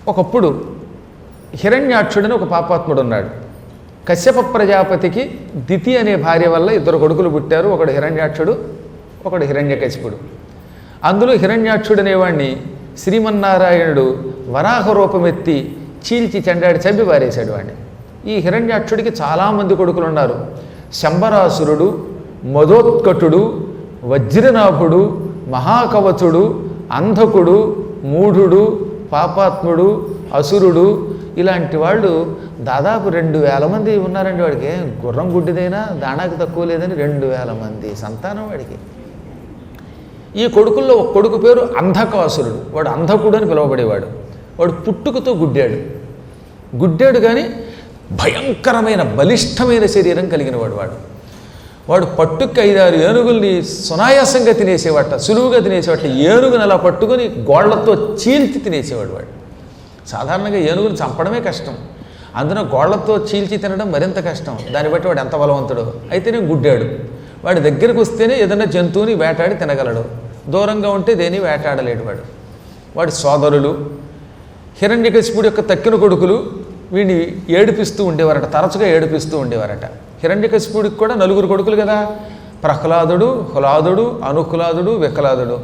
ఒకప్పుడు హిరణ్యాక్షుడని ఒక పాపాత్ముడు ఉన్నాడు. కశ్యప ప్రజాపతికి దితి అనే భార్య వల్ల ఇద్దరు కొడుకులు పుట్టారు. ఒకడు హిరణ్యాక్షుడు, ఒకడు హిరణ్యకశిపుడు. అందులో హిరణ్యాక్షుడు అనేవాడిని శ్రీమన్నారాయణుడు వరాహ రూపమెత్తి చీల్చి చెండాడి చంపి పారేశాడు వాడిని. ఈ హిరణ్యాక్షుడికి చాలామంది కొడుకులు ఉన్నారు. శంబరాసురుడు, మదోత్కటుడు, వజ్రనాభుడు, మహాకవచుడు, అంధకుడు, మూఢుడు, పాపాత్ముడు, అసురుడు, ఇలాంటి వాళ్ళు దాదాపు 2000 మంది ఉన్నారండి. వాడికి గుర్రం గుడ్డిదైనా దానాకి తక్కువ లేదని 2000 మంది సంతానం వాడికి. ఈ కొడుకుల్లో ఒక కొడుకు పేరు అంధకాసురుడు. వాడు అంధకుడు అని పిలువబడేవాడు. వాడు పుట్టుకతో గుడ్డాడు కానీ భయంకరమైన బలిష్టమైన శరీరం కలిగిన వాడు. వాడు పట్టుకు 5-6 ఏనుగుల్ని సునాయాసంగా తినేసేవాట, సులువుగా తినేసేవాట. ఏనుగుని అలా పట్టుకొని గోళ్లతో చీల్చి తినేసేవాడు వాడు. సాధారణంగా ఏనుగుని చంపడమే కష్టం, అందులో గోళ్లతో చీల్చి తినడం మరింత కష్టం. దాన్ని బట్టి వాడు ఎంత బలవంతుడు. అయితేనే గుడ్డాడు. వాడి దగ్గరికి వస్తేనే ఏదైనా జంతువుని వేటాడి తినగలడు, దూరంగా ఉంటే దేని వేటాడలేడు. వాడి సోదరులు హిరణ్యకశిపుడు యొక్క తక్కిన కొడుకులు వీడిని ఏడిపిస్తూ ఉండేవారట, తరచుగా ఏడిపిస్తూ ఉండేవారట. హిరణ్యకశిపుడికి కూడా 4 కొడుకులు కదా, ప్రహ్లాదుడు, హ్లాదుడు, అనుహ్లాదుడు, విహ్లాదుడు.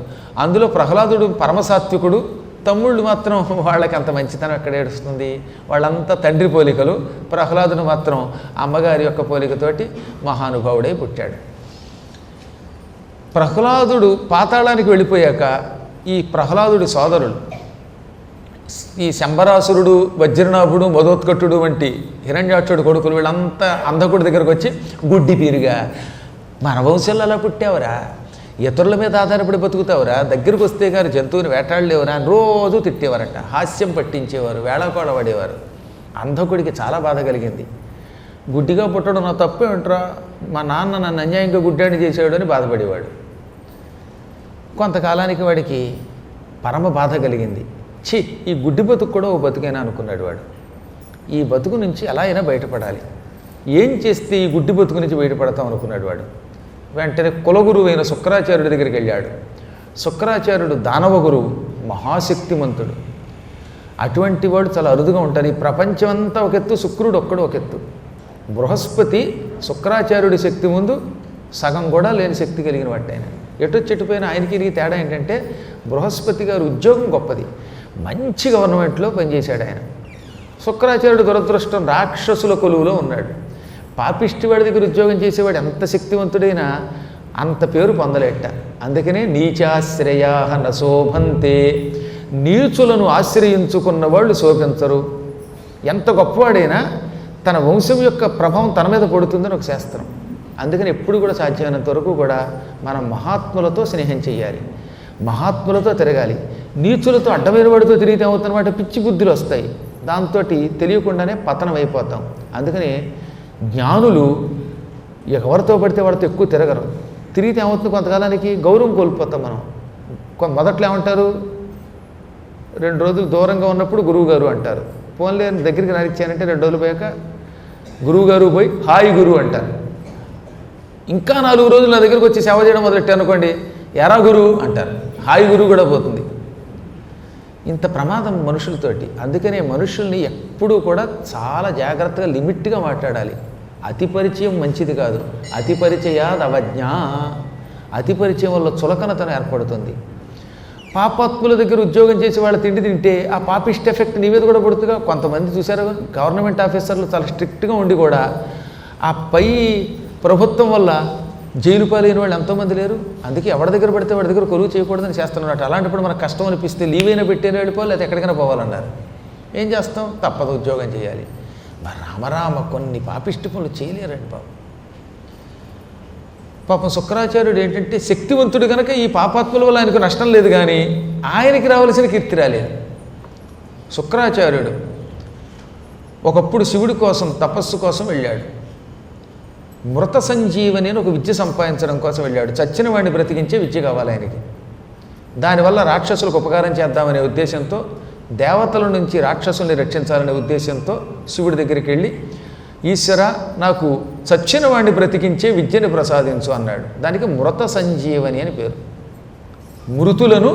అందులో ప్రహ్లాదుడు పరమసాత్వికుడు, తమ్ముళ్ళు మాత్రం వాళ్ళకి అంత మంచితనం ఎక్కడ ఏడుస్తుంది, వాళ్ళంతా తండ్రి పోలికలు. ప్రహ్లాదుడు మాత్రం అమ్మగారి యొక్క పోలికతోటి మహానుభావుడై పుట్టాడు. ప్రహ్లాదుడు పాతాళానికి వెళ్ళిపోయాక ఈ ప్రహ్లాదుడి సోదరులు ఈ శంబరాసురుడు, వజ్రనాభుడు, మదోత్కటుడు వంటి హిరణ్యాక్షుడు కొడుకులు వీళ్ళంతా అంధకుడి దగ్గరకు వచ్చి, గుడ్డి పీరుగా మన వంశంలో అలా పుట్టావురా, ఇతరుల మీద ఆధారపడి బతుకుతావురా, దగ్గరికి వస్తే గారు జంతువుని వేటాడలేవురా అని రోజు తిట్టేవారట, హాస్యం పట్టించేవారు, వేళాకోళ పడేవారు. అంధకుడికి చాలా బాధ కలిగింది. గుడ్డిగా పుట్టడం నా తప్పే ఉంటారా, మా నాన్న నన్ను అన్యాయంగా గుడ్డాన్ని చేసేవాడు అని బాధపడేవాడు. కొంతకాలానికి వాడికి పరమ బాధ కలిగింది. ఛీ, ఈ గుడ్డి బతుకు కూడా ఓ బతుకైనా అనుకున్నాడు వాడు. ఈ బతుకు నుంచి ఎలా అయినా బయటపడాలి, ఏం చేస్తే ఈ గుడ్డి బతుకు నుంచి బయటపడతాం అనుకున్నాడు వాడు. వెంటనే కులగురువు అయిన శుక్రాచార్యుడి దగ్గరికి వెళ్ళాడు. శుక్రాచార్యుడు దానవ గురువు, మహాశక్తిమంతుడు. అటువంటి వాడు చాలా అరుదుగా ఉంటారు. ఈ ప్రపంచం అంతా ఒక ఎత్తు, శుక్రుడు ఒక్కడు ఒక ఎత్తు. బృహస్పతి శుక్రాచార్యుడి శక్తి ముందు సగం కూడా లేని శక్తి కలిగిన వాడు ఆయన. ఎటు చెట్టుపోయిన ఆయనకి తేడా ఏంటంటే బృహస్పతి గారు ఉద్యోగం గొప్పది, మంచి గవర్నమెంట్లో పనిచేశాడు ఆయన. శుక్రాచార్యుడు దురదృష్టం రాక్షసుల కొలువులో ఉన్నాడు. పాపిష్టివాడి దగ్గర ఉద్యోగం చేసేవాడు ఎంత శక్తివంతుడైనా అంత పేరు పొందలేట. అందుకనే నీచాశ్రయా నశోభంతే, నీచులను ఆశ్రయించుకున్న వాళ్ళు శోభించరు. ఎంత గొప్పవాడైనా తన వంశం యొక్క ప్రభావం తన మీద పడుతుందని ఒక శాస్త్రం. అందుకని ఎప్పుడు కూడా సాధ్యమైనంత వరకు కూడా మనం మహాత్ములతో స్నేహం చేయాలి, మహాత్ములతో తిరగాలి. నీచులతో అడ్డమైన వాడితో తిరిగితే ఏమవుతున్నమాట, పిచ్చి బుద్ధులు వస్తాయి, దాంతో తెలియకుండానే పతనం అయిపోతాం. అందుకని జ్ఞానులు ఎవరితో పడితే వాడితో ఎక్కువ తిరగరు. తిరిగితే ఏమవుతుంది, కొంతకాలానికి గౌరవం కోల్పోతాం మనం. మొదట్లో ఏమంటారు, 2 రోజులు దూరంగా ఉన్నప్పుడు గురువుగారు అంటారు. ఫోన్లే దగ్గరికి నడిచానంటే 2 రోజులు పోయాక గురువుగారు పోయి హాయ్ గురువు అంటారు. ఇంకా 4 రోజులు నా దగ్గరికి వచ్చి సేవ చేయడం మొదలెట్టాను అనుకోండి, ఎరా గురువు అంటారు, హాయ్ గురువు కూడా పోతుంది. ఇంత ప్రమాదం మనుషులతోటి. అందుకనే మనుషుల్ని ఎప్పుడూ కూడా చాలా జాగ్రత్తగా లిమిట్గా మాట్లాడాలి. అతి పరిచయం మంచిది కాదు. అతి పరిచయాద్ అవజ్ఞ, అతి పరిచయం వల్ల చులకనతనం ఏర్పడుతుంది. పాపాత్ముల దగ్గర ఉద్యోగం చేసి వాళ్ళ తిండి తింటే ఆ పాపిస్ట్ ఎఫెక్ట్ నీ మీద కూడా పడుతుందిగా. కొంతమంది చూశారు, గవర్నమెంట్ ఆఫీసర్లు చాలా స్ట్రిక్ట్గా ఉండి కూడా ఆ పై ప్రభుత్వం వల్ల జైలు పాలైన వాళ్ళు ఎంతోమంది లేరు. అందుకే ఎవరి దగ్గర పడితే వాడి దగ్గర కొలువు చేయకూడదని చేస్తున్నట్టు. అలాంటప్పుడు మనకు కష్టం అనిపిస్తే లీవ్ అయినా పెట్టేనా వెళ్ళిపోవాలి, లేకపోతే ఎక్కడికైనా పోవాలన్నారు. ఏం చేస్తాం, తప్పదు, ఉద్యోగం చేయాలి. మరి రామరామ కొన్ని పాపిష్టి పనులు చేయలేరండి పాపం. పాపం శుక్రాచార్యుడు ఏంటంటే శక్తివంతుడు కనుక ఈ పాపాత్ముల వల్ల ఆయనకు నష్టం లేదు, కానీ ఆయనకి రావాల్సిన కీర్తి రాలేదు. శుక్రాచార్యుడు ఒకప్పుడు శివుడి కోసం తపస్సు కోసం వెళ్ళాడు. మృత సంజీవని అని ఒక విద్య సంపాదించడం కోసం వెళ్ళాడు. చచ్చిన వాడిని బ్రతికించే విద్య కావాలి ఆయనకి. దానివల్ల రాక్షసులకు ఉపకారం చేద్దామనే ఉద్దేశంతో, దేవతల నుంచి రాక్షసుల్ని రక్షించాలనే ఉద్దేశంతో శివుడి దగ్గరికి వెళ్ళి, ఈశ్వర నాకు చచ్చిన వాడిని బ్రతికించే విద్యను ప్రసాదించు అన్నాడు. దానికి మృత సంజీవని అని పేరు. మృతులను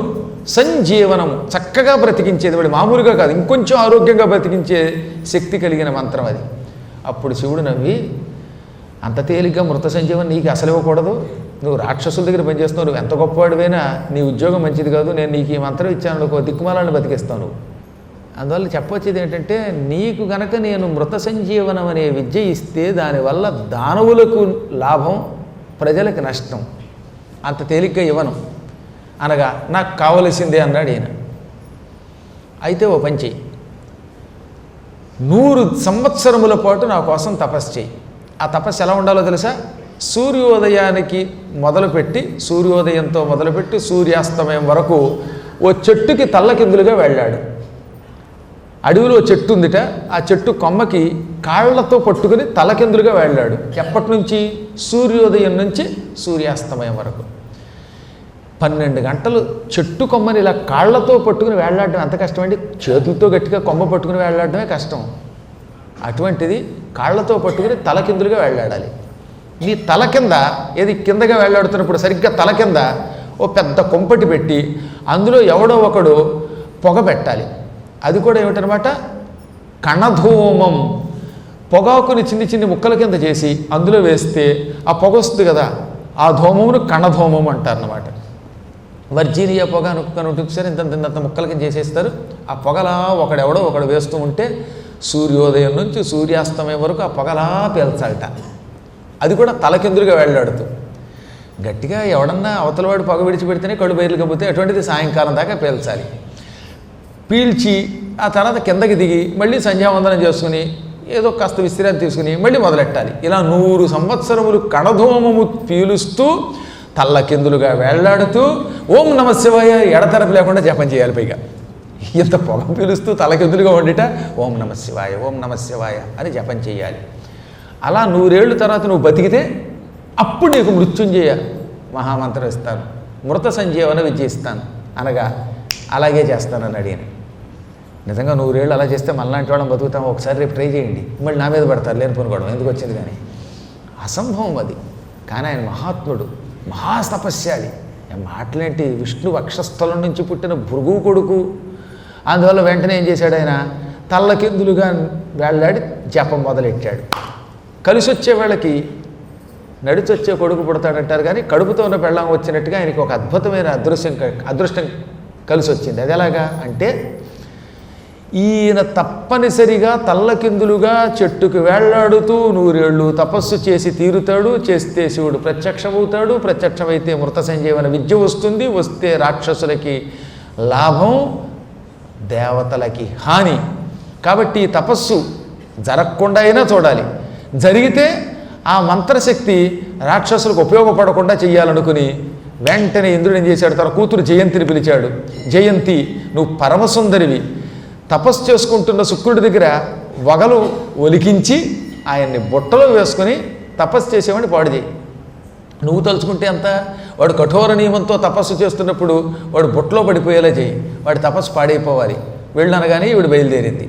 సంజీవనము, చక్కగా బ్రతికించేది. వాడు మామూలుగా కాదు, ఇంకొంచెం ఆరోగ్యంగా బ్రతికించే శక్తి కలిగిన మంత్రం అది. అప్పుడు శివుడు నవ్వి, అంత తేలిగ్గా మృత సంజీవనం నీకు అసలు ఇవ్వకూడదు, నువ్వు రాక్షసుల దగ్గర పనిచేస్తున్నావు, నువ్వు ఎంత గొప్పవాడివైనా నీ ఉద్యోగం మంచిది కాదు, నేను నీకు ఈ మంత్రం ఇచ్చాను, ఒక దిక్కుమాలను బతికిస్తావు నువ్వు. అందువల్ల చెప్పొచ్చేది ఏంటంటే, నీకు గనక నేను మృత సంజీవనం అనే విద్య ఇస్తే దానివల్ల దానవులకు లాభం, ప్రజలకు నష్టం, అంత తేలిగ్గా ఇవ్వను అనగా నాకు కావలసిందే అన్నాడు ఈయన. అయితే ఓ పని చెయ్యి, 100 సంవత్సరముల పాటు నా కోసం తపస్సు చెయ్యి. ఆ తపస్సు ఎలా ఉండాలో తెలుసా? సూర్యోదయానికి మొదలుపెట్టి, సూర్యోదయంతో మొదలుపెట్టి సూర్యాస్తమయం వరకు ఓ చెట్టుకి తల్లకిందులుగా వెళ్ళాడు. అడవిలో చెట్టు ఉందిట, ఆ చెట్టు కొమ్మకి కాళ్లతో పట్టుకుని తలకిందులుగా వెళ్ళాడు. ఎప్పటి నుంచి? సూర్యోదయం నుంచి సూర్యాస్తమయం వరకు 12 గంటలు చెట్టు కొమ్మని ఇలా కాళ్లతో పట్టుకుని వేళ్లాడడం ఎంత కష్టమండి. చేతులతో గట్టిగా కొమ్మ పట్టుకుని వేళ్లాడడమే కష్టం. అటువంటిది కాళ్లతో పట్టుకుని తలకిందులుగా వేళ్లాడాలి. నీ తల కింద, ఏది కిందగా వేళ్లాడుతున్నప్పుడు సరిగ్గా తల కింద ఓ పెద్ద కొంపటి పెట్టి అందులో ఎవడో ఒకడు పొగ పెట్టాలి. అది కూడా ఏమిటనమాట? కణధూమం. పొగాకుని చిన్ని చిన్ని ముక్కల కింద చేసి అందులో వేస్తే ఆ పొగ వస్తుంది కదా, ఆ ధూమమును కణధూమం అంటారనమాట. వర్జీనియా పొగ అనుకుని ఉంటుంది సార్, ఇంత ముక్కల కింద చేసేస్తారు. ఆ పొగలా ఒకడు వేస్తూ ఉంటే సూర్యోదయం నుంచి సూర్యాస్తమయం వరకు ఆ పొగలా పేల్చాలట. అది కూడా తలకిందులుగా వెళ్ళాడుతూ. గట్టిగా ఎవడన్నా అవతలవాడు పొగ విడిచిపెడితేనే కళ్ళు బయలు కమ్మితే, అటువంటిది సాయంకాలం దాకా పేల్చాలి. పీల్చి ఆ తర్వాత కిందకి దిగి మళ్ళీ సంధ్యావందనం చేసుకుని ఏదో కాస్త విశ్రాంతి తీసుకుని మళ్ళీ మొదలెట్టాలి. ఇలా 100 సంవత్సరములు కణధూమము పీలుస్తూ తల్లకిందులుగా వేళ్లాడుతూ ఓం నమ శివాయ ఎడతెరపి లేకుండా జపం చేయాలి. పైగా ఇంత పొగ పీలుస్తూ తలకిందులుగా వండిట ఓం నమ శివాయ, ఓం నమ శివాయ అని జపం చేయాలి. అలా 100 ఏళ్ళ తర్వాత నువ్వు బతికితే అప్పుడు నీకు మృత్యుంజయ మహామంత్రం ఇస్తాను, మృత సంజీవన విద్య ఇస్తాను అనగా అలాగే చేస్తానని అడిగాను. నిజంగా 100 ఏళ్ళు అలా చేస్తే మనలాంటి వాళ్ళని బతుకుతాం. ఒకసారి రేపు ట్రై చేయండి, మళ్ళీ నా మీద పడతారు లేనిపోనుకోవడం ఎందుకు వచ్చింది. కానీ అసంభవం అది. కానీ ఆయన మహాత్ముడు, మహాతపస్యాలి. మాటలేంటి, విష్ణు వక్షస్థలం నుంచి పుట్టిన భృగు కొడుకు. అందువల్ల వెంటనే ఏం చేశాడు ఆయన? తల్లకిందులుగా వేళ్లాడి జపం మొదలెట్టాడు. కలిసి వచ్చే వేళకి నడిచొచ్చే కొడుకు పుడతాడంటారు, కానీ కడుపుతో ఉన్న పెళ్ళాం వచ్చినట్టుగా ఆయనకి ఒక అద్భుతమైన అదృష్టం కలిసి వచ్చింది. అది ఎలాగా అంటే, ఈయన తప్పనిసరిగా తల్లకిందులుగా చెట్టుకు వేళ్లాడుతూ 100 ఏళ్ళు తపస్సు చేసి తీరుతాడు. చేస్తే శివుడు ప్రత్యక్షమవుతాడు. ప్రత్యక్షమైతే మృత సంజీవన విద్య వస్తుంది. వస్తే రాక్షసులకి లాభం, దేవతలకి హాని. కాబట్టి ఈ తపస్సు జరగకుండా అయినా చూడాలి. జరిగితే ఆ మంత్రశక్తి రాక్షసులకు ఉపయోగపడకుండా చెయ్యాలనుకుని వెంటనే ఇంద్రుడు ఏం చేశాడు? తన కూతురు జయంతిని పిలిచాడు. జయంతి, నువ్వు పరమసుందరివి, తపస్సు చేసుకుంటున్న శుక్రుడి దగ్గర వగలు ఒలికించి ఆయన్ని బుట్టలో వేసుకుని తపస్సు చేసేవాడిని పాడు చేయి. నువ్వు తలుచుకుంటే అంత, వాడు కఠోర నియమంతో తపస్సు చేస్తున్నప్పుడు వాడు బుట్టలో పడిపోయేలా చేయి, వాడి తపస్సు పాడైపోవాలి. వెళ్ళనగానే ఈవిడ బయలుదేరింది.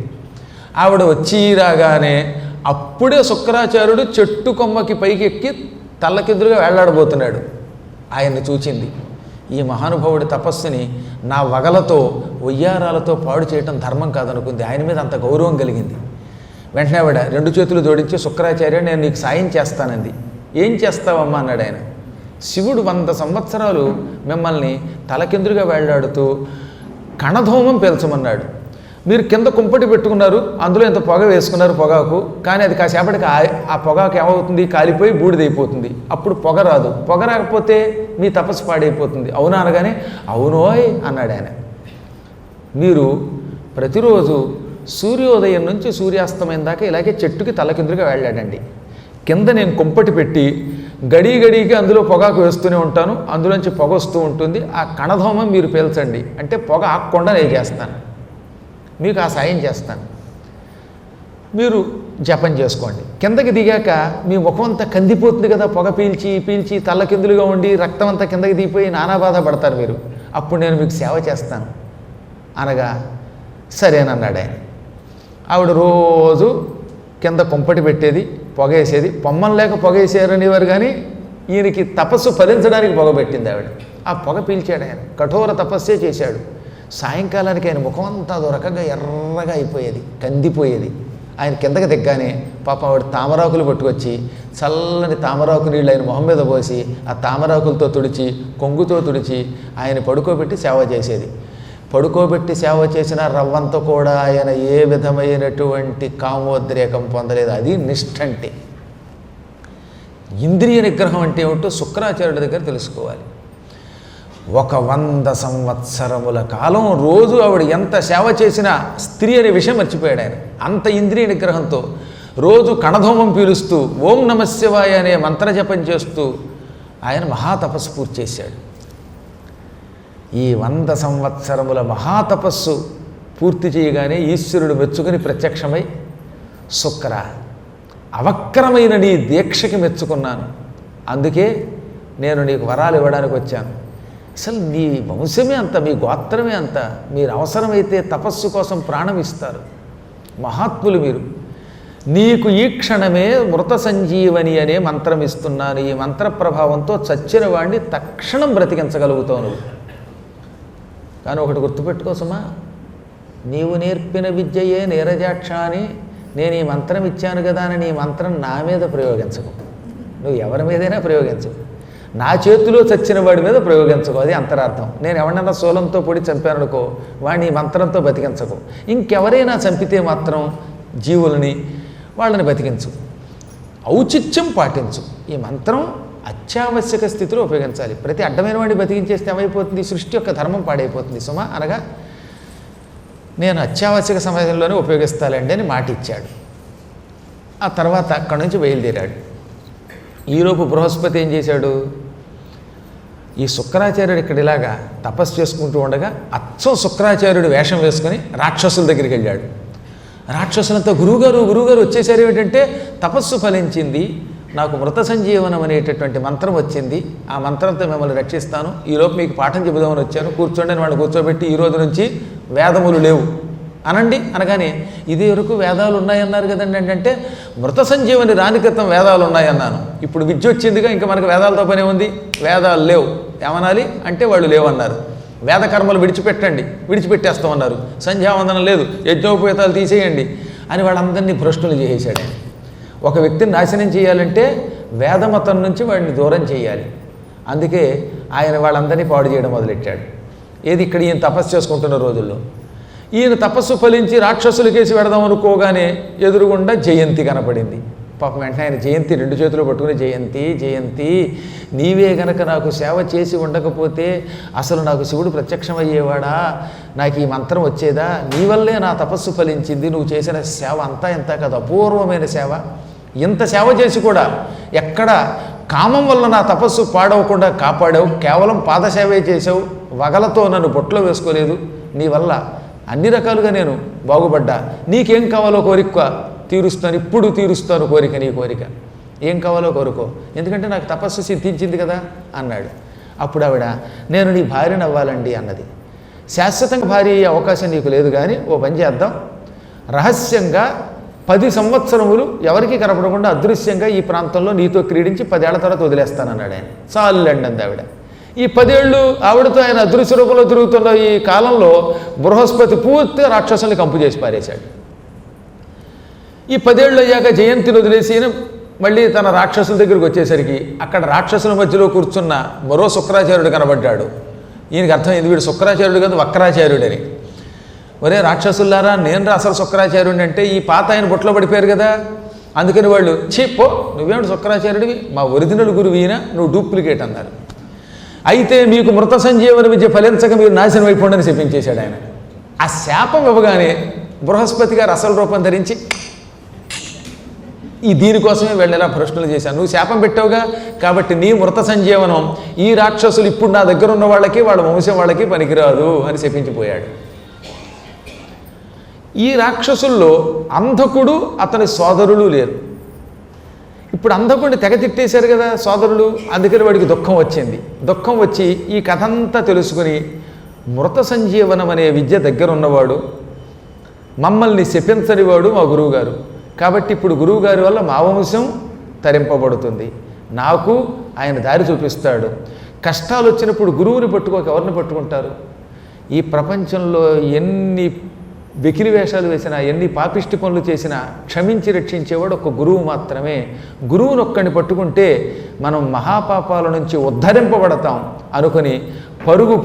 ఆవిడ వచ్చి రాగానే అప్పుడే శుక్రాచార్యుడు చెట్టు కొమ్మకి పైకి ఎక్కి తల్లకిందులుగా వేళ్లాడబోతున్నాడు. ఆయన్ని చూచింది. ఈ మహానుభావుడి తపస్సుని నా వగలతో ఒయ్యారాలతో పాడు చేయటం ధర్మం కాదనుకుంది. ఆయన మీద అంత గౌరవం కలిగింది. వెంటనే ఆవిడ 2 చేతులు జోడించి, శుక్రాచార్య నేను నీకు సాయం చేస్తానంది. ఏం చేస్తావమ్మా అన్నాడు ఆయన. శివుడు 100 సంవత్సరాలు మిమ్మల్ని తలకిందులుగా వేళ్లాడుతూ కణధూమం పేల్చమన్నాడు. మీరు కింద కుంపటి పెట్టుకున్నారు, అందులో ఇంత పొగ వేసుకున్నారు పొగాకు, కానీ అది కాసేపటికి ఆ పొగాకు ఏమవుతుంది? కాలిపోయి బూడిదైపోతుంది. అప్పుడు పొగ రాదు. పొగ రాకపోతే మీ తపస్సు పాడైపోతుంది. అవునా అనగానే అవునోయ్ అన్నాడు ఆయన. మీరు ప్రతిరోజు సూర్యోదయం నుంచి సూర్యాస్తమయం దాకా ఇలాగే చెట్టుకి తలకిందులుగా వెళ్ళాడండి. కింద నేను కుంపటి పెట్టి గడికి అందులో పొగాకు వేస్తూనే ఉంటాను, అందులోంచి పొగ వస్తూ ఉంటుంది. ఆ కణధూమం మీరు పేల్చండి అంటే పొగ ఆగకుండా నేను చేస్తాను, మీకు ఆ సాయం చేస్తాను, మీరు జపం చేసుకోండి. కిందకి దిగాక మీ ముఖం అంతా కందిపోతుంది కదా, పొగ పీల్చి తల్లకిందులుగా ఉండి రక్తం అంతా కిందకి దిగిపోయి నానా బాధ పడతారు మీరు. అప్పుడు నేను మీకు సేవ చేస్తాను అనగా సరేనన్నాడు ఆయన. ఆవిడ రోజు కింద కుంపటి పెట్టేది, పొగేసేది. పొమ్మం లేక పొగేసారనేవారు, కానీ ఈయనకి తపస్సు ఫలించడానికి పొగ పెట్టింది ఆవిడ. ఆ పొగ పీల్చాడు ఆయన, కఠోర తపస్సే చేశాడు. సాయంకాలానికి ఆయన ముఖం అంతా అదో రకంగా ఎర్రగా అయిపోయేది, కందిపోయేది. ఆయన కిందకి దిగ్గానే పాపం ఆవిడ తామరాకులు పట్టుకొచ్చి చల్లని తామరాకు నీళ్ళు ఆయన మొహం మీద పోసి ఆ తామరాకులతో తుడిచి కొంగుతో తుడిచి ఆయన పడుకోబెట్టి సేవ చేసేది. పడుకోబెట్టి సేవ చేసిన రవ్వంతో కూడా ఆయన ఏ విధమైనటువంటి కామోద్రేకం పొందలేదు. అది నిష్ఠ అంటే. ఇంద్రియ నిగ్రహం అంటే ఏమిటో శుక్రాచార్యుడి దగ్గర తెలుసుకోవాలి. 100 సంవత్సరముల కాలం రోజు ఆవిడ ఎంత సేవ చేసినా స్త్రీ అనే విషయం మర్చిపోయాడు ఆయన. అంత ఇంద్రియ నిగ్రహంతో రోజు కణధూమం పీలుస్తూ ఓం నమశివాయ అనే మంత్రజపం చేస్తూ ఆయన మహాతపస్సు పూర్తి చేశాడు. ఈ 100 సంవత్సరముల మహాతపస్సు పూర్తి చేయగానే ఈశ్వరుడు మెచ్చుకుని ప్రత్యక్షమై, శుక్ర, అవక్రమైన నీ దీక్షకి మెచ్చుకున్నాను, అందుకే నేను నీకు వరాలు ఇవ్వడానికి వచ్చాను. అసలు నీ వంశమే అంత, మీ గోత్రమే అంత, మీరు అవసరమైతే తపస్సు కోసం ప్రాణం ఇస్తారు, మహాత్ములు మీరు. నీకు ఈ క్షణమే మృత సంజీవని అనే మంత్రం ఇస్తున్నాను. ఈ మంత్ర ప్రభావంతో చచ్చిన వాడిని తక్షణం బ్రతికించగలుగుతావు నువ్వు. కానీ ఒకటి గుర్తుపెట్టుకోసమా, నీవు నేర్పిన విద్యయే నీరజాక్ష అని నేను ఈ మంత్రం ఇచ్చాను కదా అని నీ మంత్రం నా మీద ప్రయోగించకు, నువ్వు ఎవరి మీదైనా ప్రయోగించకు, నా చేతిలో చచ్చిన వాడి మీద ప్రయోగించకు. అది అంతరార్థం. నేను ఎవరినైనా శూలంతో పొడి చంపాననుకో, వాడిని ఈ మంత్రంతో బతికించకు. ఇంకెవరైనా చంపితే మాత్రం జీవులని, వాళ్ళని బతికించు, ఔచిత్యం పాటించు. ఈ మంత్రం అత్యావశ్యక స్థితిలో ఉపయోగించాలి. ప్రతి అడ్డమైన వాడిని బతికించేస్తే ఏమైపోతుంది, సృష్టి యొక్క ధర్మం పాడైపోతుంది సుమా. అనగా నేను అత్యావశ్యక సమయంలోనే ఉపయోగిస్తానండి అని మాట ఇచ్చాడు. ఆ తర్వాత అక్కడి నుంచి బయలుదేరాడు. ఈలోపు బృహస్పతి ఏం చేశాడు, ఈ శుక్రాచార్యుడు ఇక్కడ ఇలాగా తపస్సు చేసుకుంటూ ఉండగా అచ్చం శుక్రాచార్యుడు వేషం వేసుకొని రాక్షసుల దగ్గరికి వెళ్ళాడు. రాక్షసులంతా గురువుగారు వచ్చేసారు. ఏమిటంటే తపస్సు ఫలించింది, నాకు మృత సంజీవనం అనేటటువంటి మంత్రం వచ్చింది, ఆ మంత్రంతో మిమ్మల్ని రక్షిస్తాను, ఈలోపు మీకు పాఠం చెబుదామని వచ్చాను, కూర్చోండి అని వాళ్ళు కూర్చోబెట్టి ఈ రోజు నుంచి వేదములు లేవు అనండి అనగానే, ఇది వరకు వేదాలు ఉన్నాయన్నారు కదండి అంటే, మృత సంజీవని రాని క్రితం వేదాలు ఉన్నాయన్నాను, ఇప్పుడు విద్య వచ్చిందిగా ఇంకా మనకు వేదాలతో పనే ఉంది, వేదాలు లేవు ఏమనాలి అంటే వాళ్ళు లేవన్నారు. వేదకర్మలు విడిచిపెట్టేస్తామన్నారు, సంధ్యావందనం లేదు, యజ్ఞోపేతాలు తీసేయండి అని వాళ్ళందరినీ భ్రష్టులు చేసేసాడు. ఒక వ్యక్తిని నాశనం చేయాలంటే వేదమతం నుంచి వాడిని దూరం చేయాలి. అందుకే ఆయన వాళ్ళందరినీ పాడు చేయడం మొదలెట్టాడు. ఏది ఇక్కడ ఈయన తపస్సు చేసుకుంటున్న రోజుల్లో. ఈయన తపస్సు ఫలించి రాక్షసులు కేసి పెడదాం అనుకోగానే ఎదురుగుండా జయంతి కనపడింది. పాపం వెంటనే ఆయన జయంతి 2 చేతులు పట్టుకుని, జయంతి నీవే గనక నాకు సేవ చేసి ఉండకపోతే అసలు నాకు శివుడు ప్రత్యక్షమయ్యేవాడా, నాకు ఈ మంత్రం వచ్చేదా, నీ వల్లే నా తపస్సు ఫలించింది, నువ్వు చేసిన సేవ అంతా ఎంత కాదు, అపూర్వమైన సేవ. ఇంత సేవ చేసి కూడా ఎక్కడ కామం వల్ల నా తపస్సు పాడవకుండా కాపాడావు, కేవలం పాదసేవే చేసావు, వగలతో నన్ను బొట్లో వేసుకోలేదు, నీ వల్ల అన్ని రకాలుగా నేను బాగుపడ్డా, నీకేం కావాలో కోరిక తీరుస్తాను, ఇప్పుడు తీరుస్తాను కోరిక, నీ కోరిక ఏం కావాలో కోరుకో, ఎందుకంటే నాకు తపస్సు సిద్ధించింది కదా అన్నాడు. అప్పుడు ఆవిడ, నేను నీ భార్యను అవ్వాలండి అన్నది. శాశ్వతంగా భార్య అయ్యే అవకాశం నీకు లేదు, కానీ ఓ పని చేద్దాం, రహస్యంగా 10 సంవత్సరములు ఎవరికి కనపడకుండా అదృశ్యంగా ఈ ప్రాంతంలో నీతో క్రీడించి 10 ఏళ్ల తర్వాత వదిలేస్తానన్నాడు ఆయన. చాలండి అంది ఆవిడ. ఈ 10 ఏళ్ళు ఆవిడతో ఆయన అదృశ్య రూపంలో తిరుగుతున్న ఈ కాలంలో బృహస్పతి పూర్తిగా రాక్షసుల్ని కంపు చేసి పారేశాడు. ఈ 10 ఏళ్ళు అయ్యాక జయంతిని వదిలేసి మళ్ళీ తన రాక్షసుల దగ్గరికి వచ్చేసరికి అక్కడ రాక్షసుల మధ్యలో కూర్చున్న మరో శుక్రాచార్యుడు కనబడ్డాడు. ఈయనకి అర్థమైంది, వీడు శుక్రాచార్యుడు కాదు వక్రాచార్యుడని. ఒరే రాక్షసులారా, నేను అసలు శుక్రాచార్యుడిని అంటే ఈ పాత ఆయన బొట్లో పడిపోయారు కదా, అందుకని వాళ్ళు పో నువ్వేమిటి శుక్రాచార్యుడివి, మా ఒరిజినల్ గురువు ఈయన, నువ్వు డూప్లికేట్ అన్నారు. అయితే మీకు మృత సంజీవన విద్య ఫలించక మీరు నాశనం అయిపోండి అని శపించేశాడు ఆయన. ఆ శాపం ఇవ్వగానే బృహస్పతి గారు అసలు రూపం ధరించి, ఈ దీనికోసమే వెళ్ళేలా ప్రశ్నలు చేశాను, నువ్వు శాపం పెట్టావుగా కాబట్టి నీ మృత సంజీవనం ఈ రాక్షసులు ఇప్పుడు నా దగ్గర ఉన్న వాళ్ళకి వాళ్ళ వంశం వాళ్ళకి పనికిరాదు అని శపించిపోయాడు. ఈ రాక్షసుల్లో అంధకుడు అతని సోదరులు లేరు. ఇప్పుడు అంధకుడిని తెగ తిట్టేశారు కదా సోదరులు, అందుకని వాడికి దుఃఖం వచ్చింది. దుఃఖం వచ్చి ఈ కథ అంతా తెలుసుకుని, మృత సంజీవనం అనే విద్య దగ్గర ఉన్నవాడు, మమ్మల్ని శపించనివాడు మా గురువుగారు, కాబట్టి ఇప్పుడు గురువుగారి వల్ల మా వంశం తరింపబడుతుంది, నాకు ఆయన దారి చూపిస్తాడు. కష్టాలు వచ్చినప్పుడు గురువుని పట్టుకోక ఎవరిని పట్టుకుంటారు? ఈ ప్రపంచంలో ఎన్ని వెకిలి వేషాలు వేసినా, ఎన్ని పాపిష్టి పనులు చేసినా క్షమించి రక్షించేవాడు ఒక గురువు మాత్రమే. గురువుని ఒక్కడిని పట్టుకుంటే మనం మహాపాపాల నుంచి ఉద్ధరింపబడతాం అనుకుని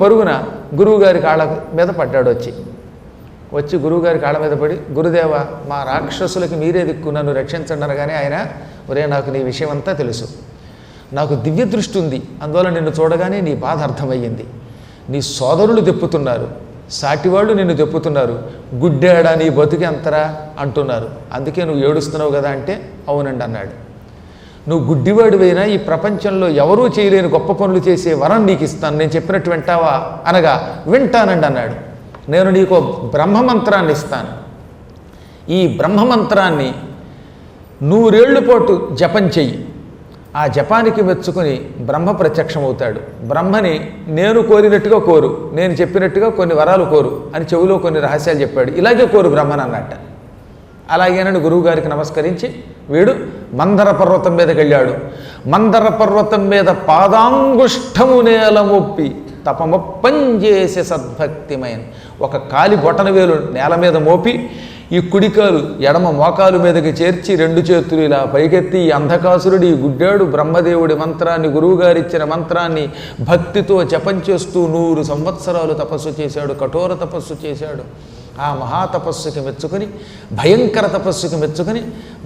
పరుగున గురువుగారి కాళ్ళ మీద పడ్డాడు. వచ్చి గురువుగారి కాళ్ళ మీద పడి, గురుదేవ మా రాక్షసులకి మీరే దిక్కు, నన్ను రక్షించండి అనగానే ఆయన, ఒరే నాకు నీ విషయం అంతా తెలుసు, నాకు దివ్య దృష్టి ఉంది, అందువల్ల నిన్ను చూడగానే నీ బాధ అర్థమయ్యింది. నీ సోదరులు దెప్పుతున్నారు, సాటివాళ్ళు నిన్ను దెప్పుతున్నారు, గుడ్డేడా నీ బతుకి అంతరా అంటున్నారు, అందుకే నువ్వు ఏడుస్తున్నావు కదా అంటే అవునండి అన్నాడు. నువ్వు గుడ్డివాడివైనా ఈ ప్రపంచంలో ఎవరూ చేయలేని గొప్ప పనులు చేసే వరం నీకు ఇస్తాను, నేను చెప్పినట్టు వింటావా అనగా వింటానండి అన్నాడు. నేను నీకు బ్రహ్మమంత్రాన్ని ఇస్తాను, ఈ బ్రహ్మమంత్రాన్ని 100 ఏళ్ల పాటు జపం చెయ్యి, ఆ జపానికి మెచ్చుకొని బ్రహ్మ ప్రత్యక్షమవుతాడు. బ్రహ్మని నేను కోరినట్టుగా కోరు, నేను చెప్పినట్టుగా కొన్ని వరాలు కోరు అని చెవిలో కొన్ని రహస్యాలు చెప్పాడు. ఇలాగే కోరు బ్రహ్మని అన్నట్ట. అలాగేనని గురువుగారికి నమస్కరించి వీడు మందర పర్వతం మీదకి వెళ్ళాడు. మందర పర్వతం మీద పాదాంగుష్టము నేల మొప్పి తపమొప్పంజేసే సద్భక్తిమైన ఒక కాలి బొటనవేలు నేల మీద మోపి, ఈ కుడికాలు ఎడమ మోకాలు మీదకి చేర్చి 2 చేతులు ఇలా పైకెత్తి, ఈ అంధకాసురుడు, ఈ గుడ్డాడు బ్రహ్మదేవుడి మంత్రాన్ని, గురువుగారిచ్చిన మంత్రాన్ని భక్తితో జపం చేస్తూ 100 సంవత్సరాలు తపస్సు చేశాడు, కఠోర తపస్సు చేశాడు. ఆ మహాతపస్సుకి మెచ్చుకొని, భయంకర తపస్సుకి మెచ్చుకొని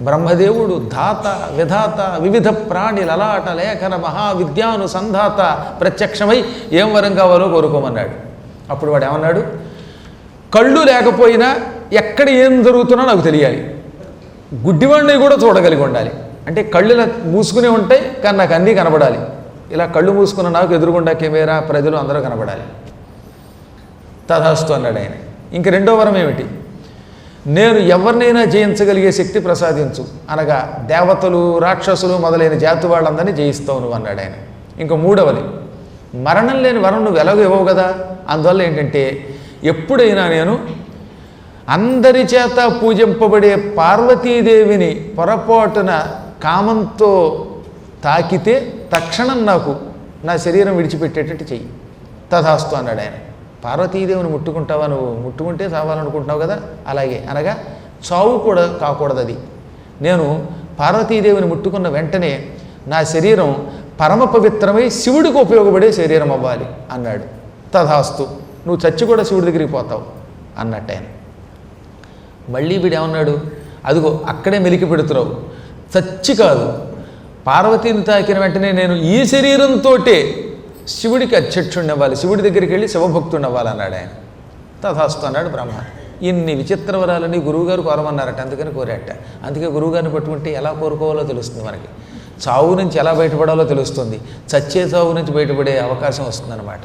బ్రహ్మదేవుడు ధాత విధాత వివిధ ప్రాణి లలాట లేఖన మహావిద్యానుసంధాత ప్రత్యక్షమై ఏం వరం కావాలో కోరుకోమన్నాడు. అప్పుడు వాడు ఏమన్నాడు? కళ్ళు లేకపోయినా ఎక్కడ ఏం జరుగుతున్నా నాకు తెలియాలి, గుడ్డివాడిని కూడా చూడగలిగి ఉండాలి. అంటే కళ్ళు ఇలా మూసుకునే ఉంటాయి కానీ నాకు అన్నీ కనబడాలి. ఇలా కళ్ళు మూసుకున్న నాకు ఎదురుగుండా కెమెరా ప్రజలు అందరూ కనబడాలి. తథాస్తు అన్నాడు ఆయన. ఇంక రెండో వరం ఏమిటి? నేను ఎవరినైనా జయించగలిగే శక్తి ప్రసాదించు, అనగా దేవతలు రాక్షసులు మొదలైన జాతి వాళ్ళందరినీ జయిస్తావు నువ్వు అన్నాడు ఆయన. ఇంక మూడవది, మరణం లేని వరం నువ్వు ఎలాగో ఇవ్వవు కదా, అందువల్ల ఏంటంటే ఎప్పుడైనా నేను అందరి చేత పూజింపబడే పార్వతీదేవిని పొరపాటున కామంతో తాకితే తక్షణం నాకు నా శరీరం విడిచిపెట్టేటట్టు చెయ్యి. తథాస్తు అన్నాడు ఆయన. పార్వతీదేవిని ముట్టుకుంటావా నువ్వు? ముట్టుకుంటే చావాలనుకుంటున్నావు కదా, అలాగే అనగా చావు కూడా కాకూడదు అది. నేను పార్వతీదేవిని ముట్టుకున్న వెంటనే నా శరీరం పరమ పవిత్రమై శివుడికి ఉపయోగపడే శరీరం అవ్వాలి అన్నాడు. తథాస్తు, నువ్వు చచ్చి కూడా శివుడి దగ్గరికి పోతావు అన్నట్టు ఆయన. మళ్ళీ వీడేమన్నాడు? అదిగో అక్కడే మెలికి పెడుతున్నావు, చచ్చి కాదు, పార్వతీని తాకిన వెంటనే నేను ఈ శరీరంతో శివుడికి అధ్యక్షుడిని అవ్వాలి, శివుడి దగ్గరికి వెళ్ళి శివభక్తుడిని అవ్వాలి అన్నాడు ఆయన. తథాస్తు అన్నాడు బ్రహ్మ. ఇన్ని విచిత్ర వరాలని గురువుగారు కోరమన్నారట, అందుకని కోరాట. అందుకే గురువుగారిని పట్టుకుంటే ఎలా కోరుకోవాలో తెలుస్తుంది మనకి, చావు నుంచి ఎలా బయటపడాలో తెలుస్తుంది, చచ్చే చావు నుంచి బయటపడే అవకాశం వస్తుందన్నమాట.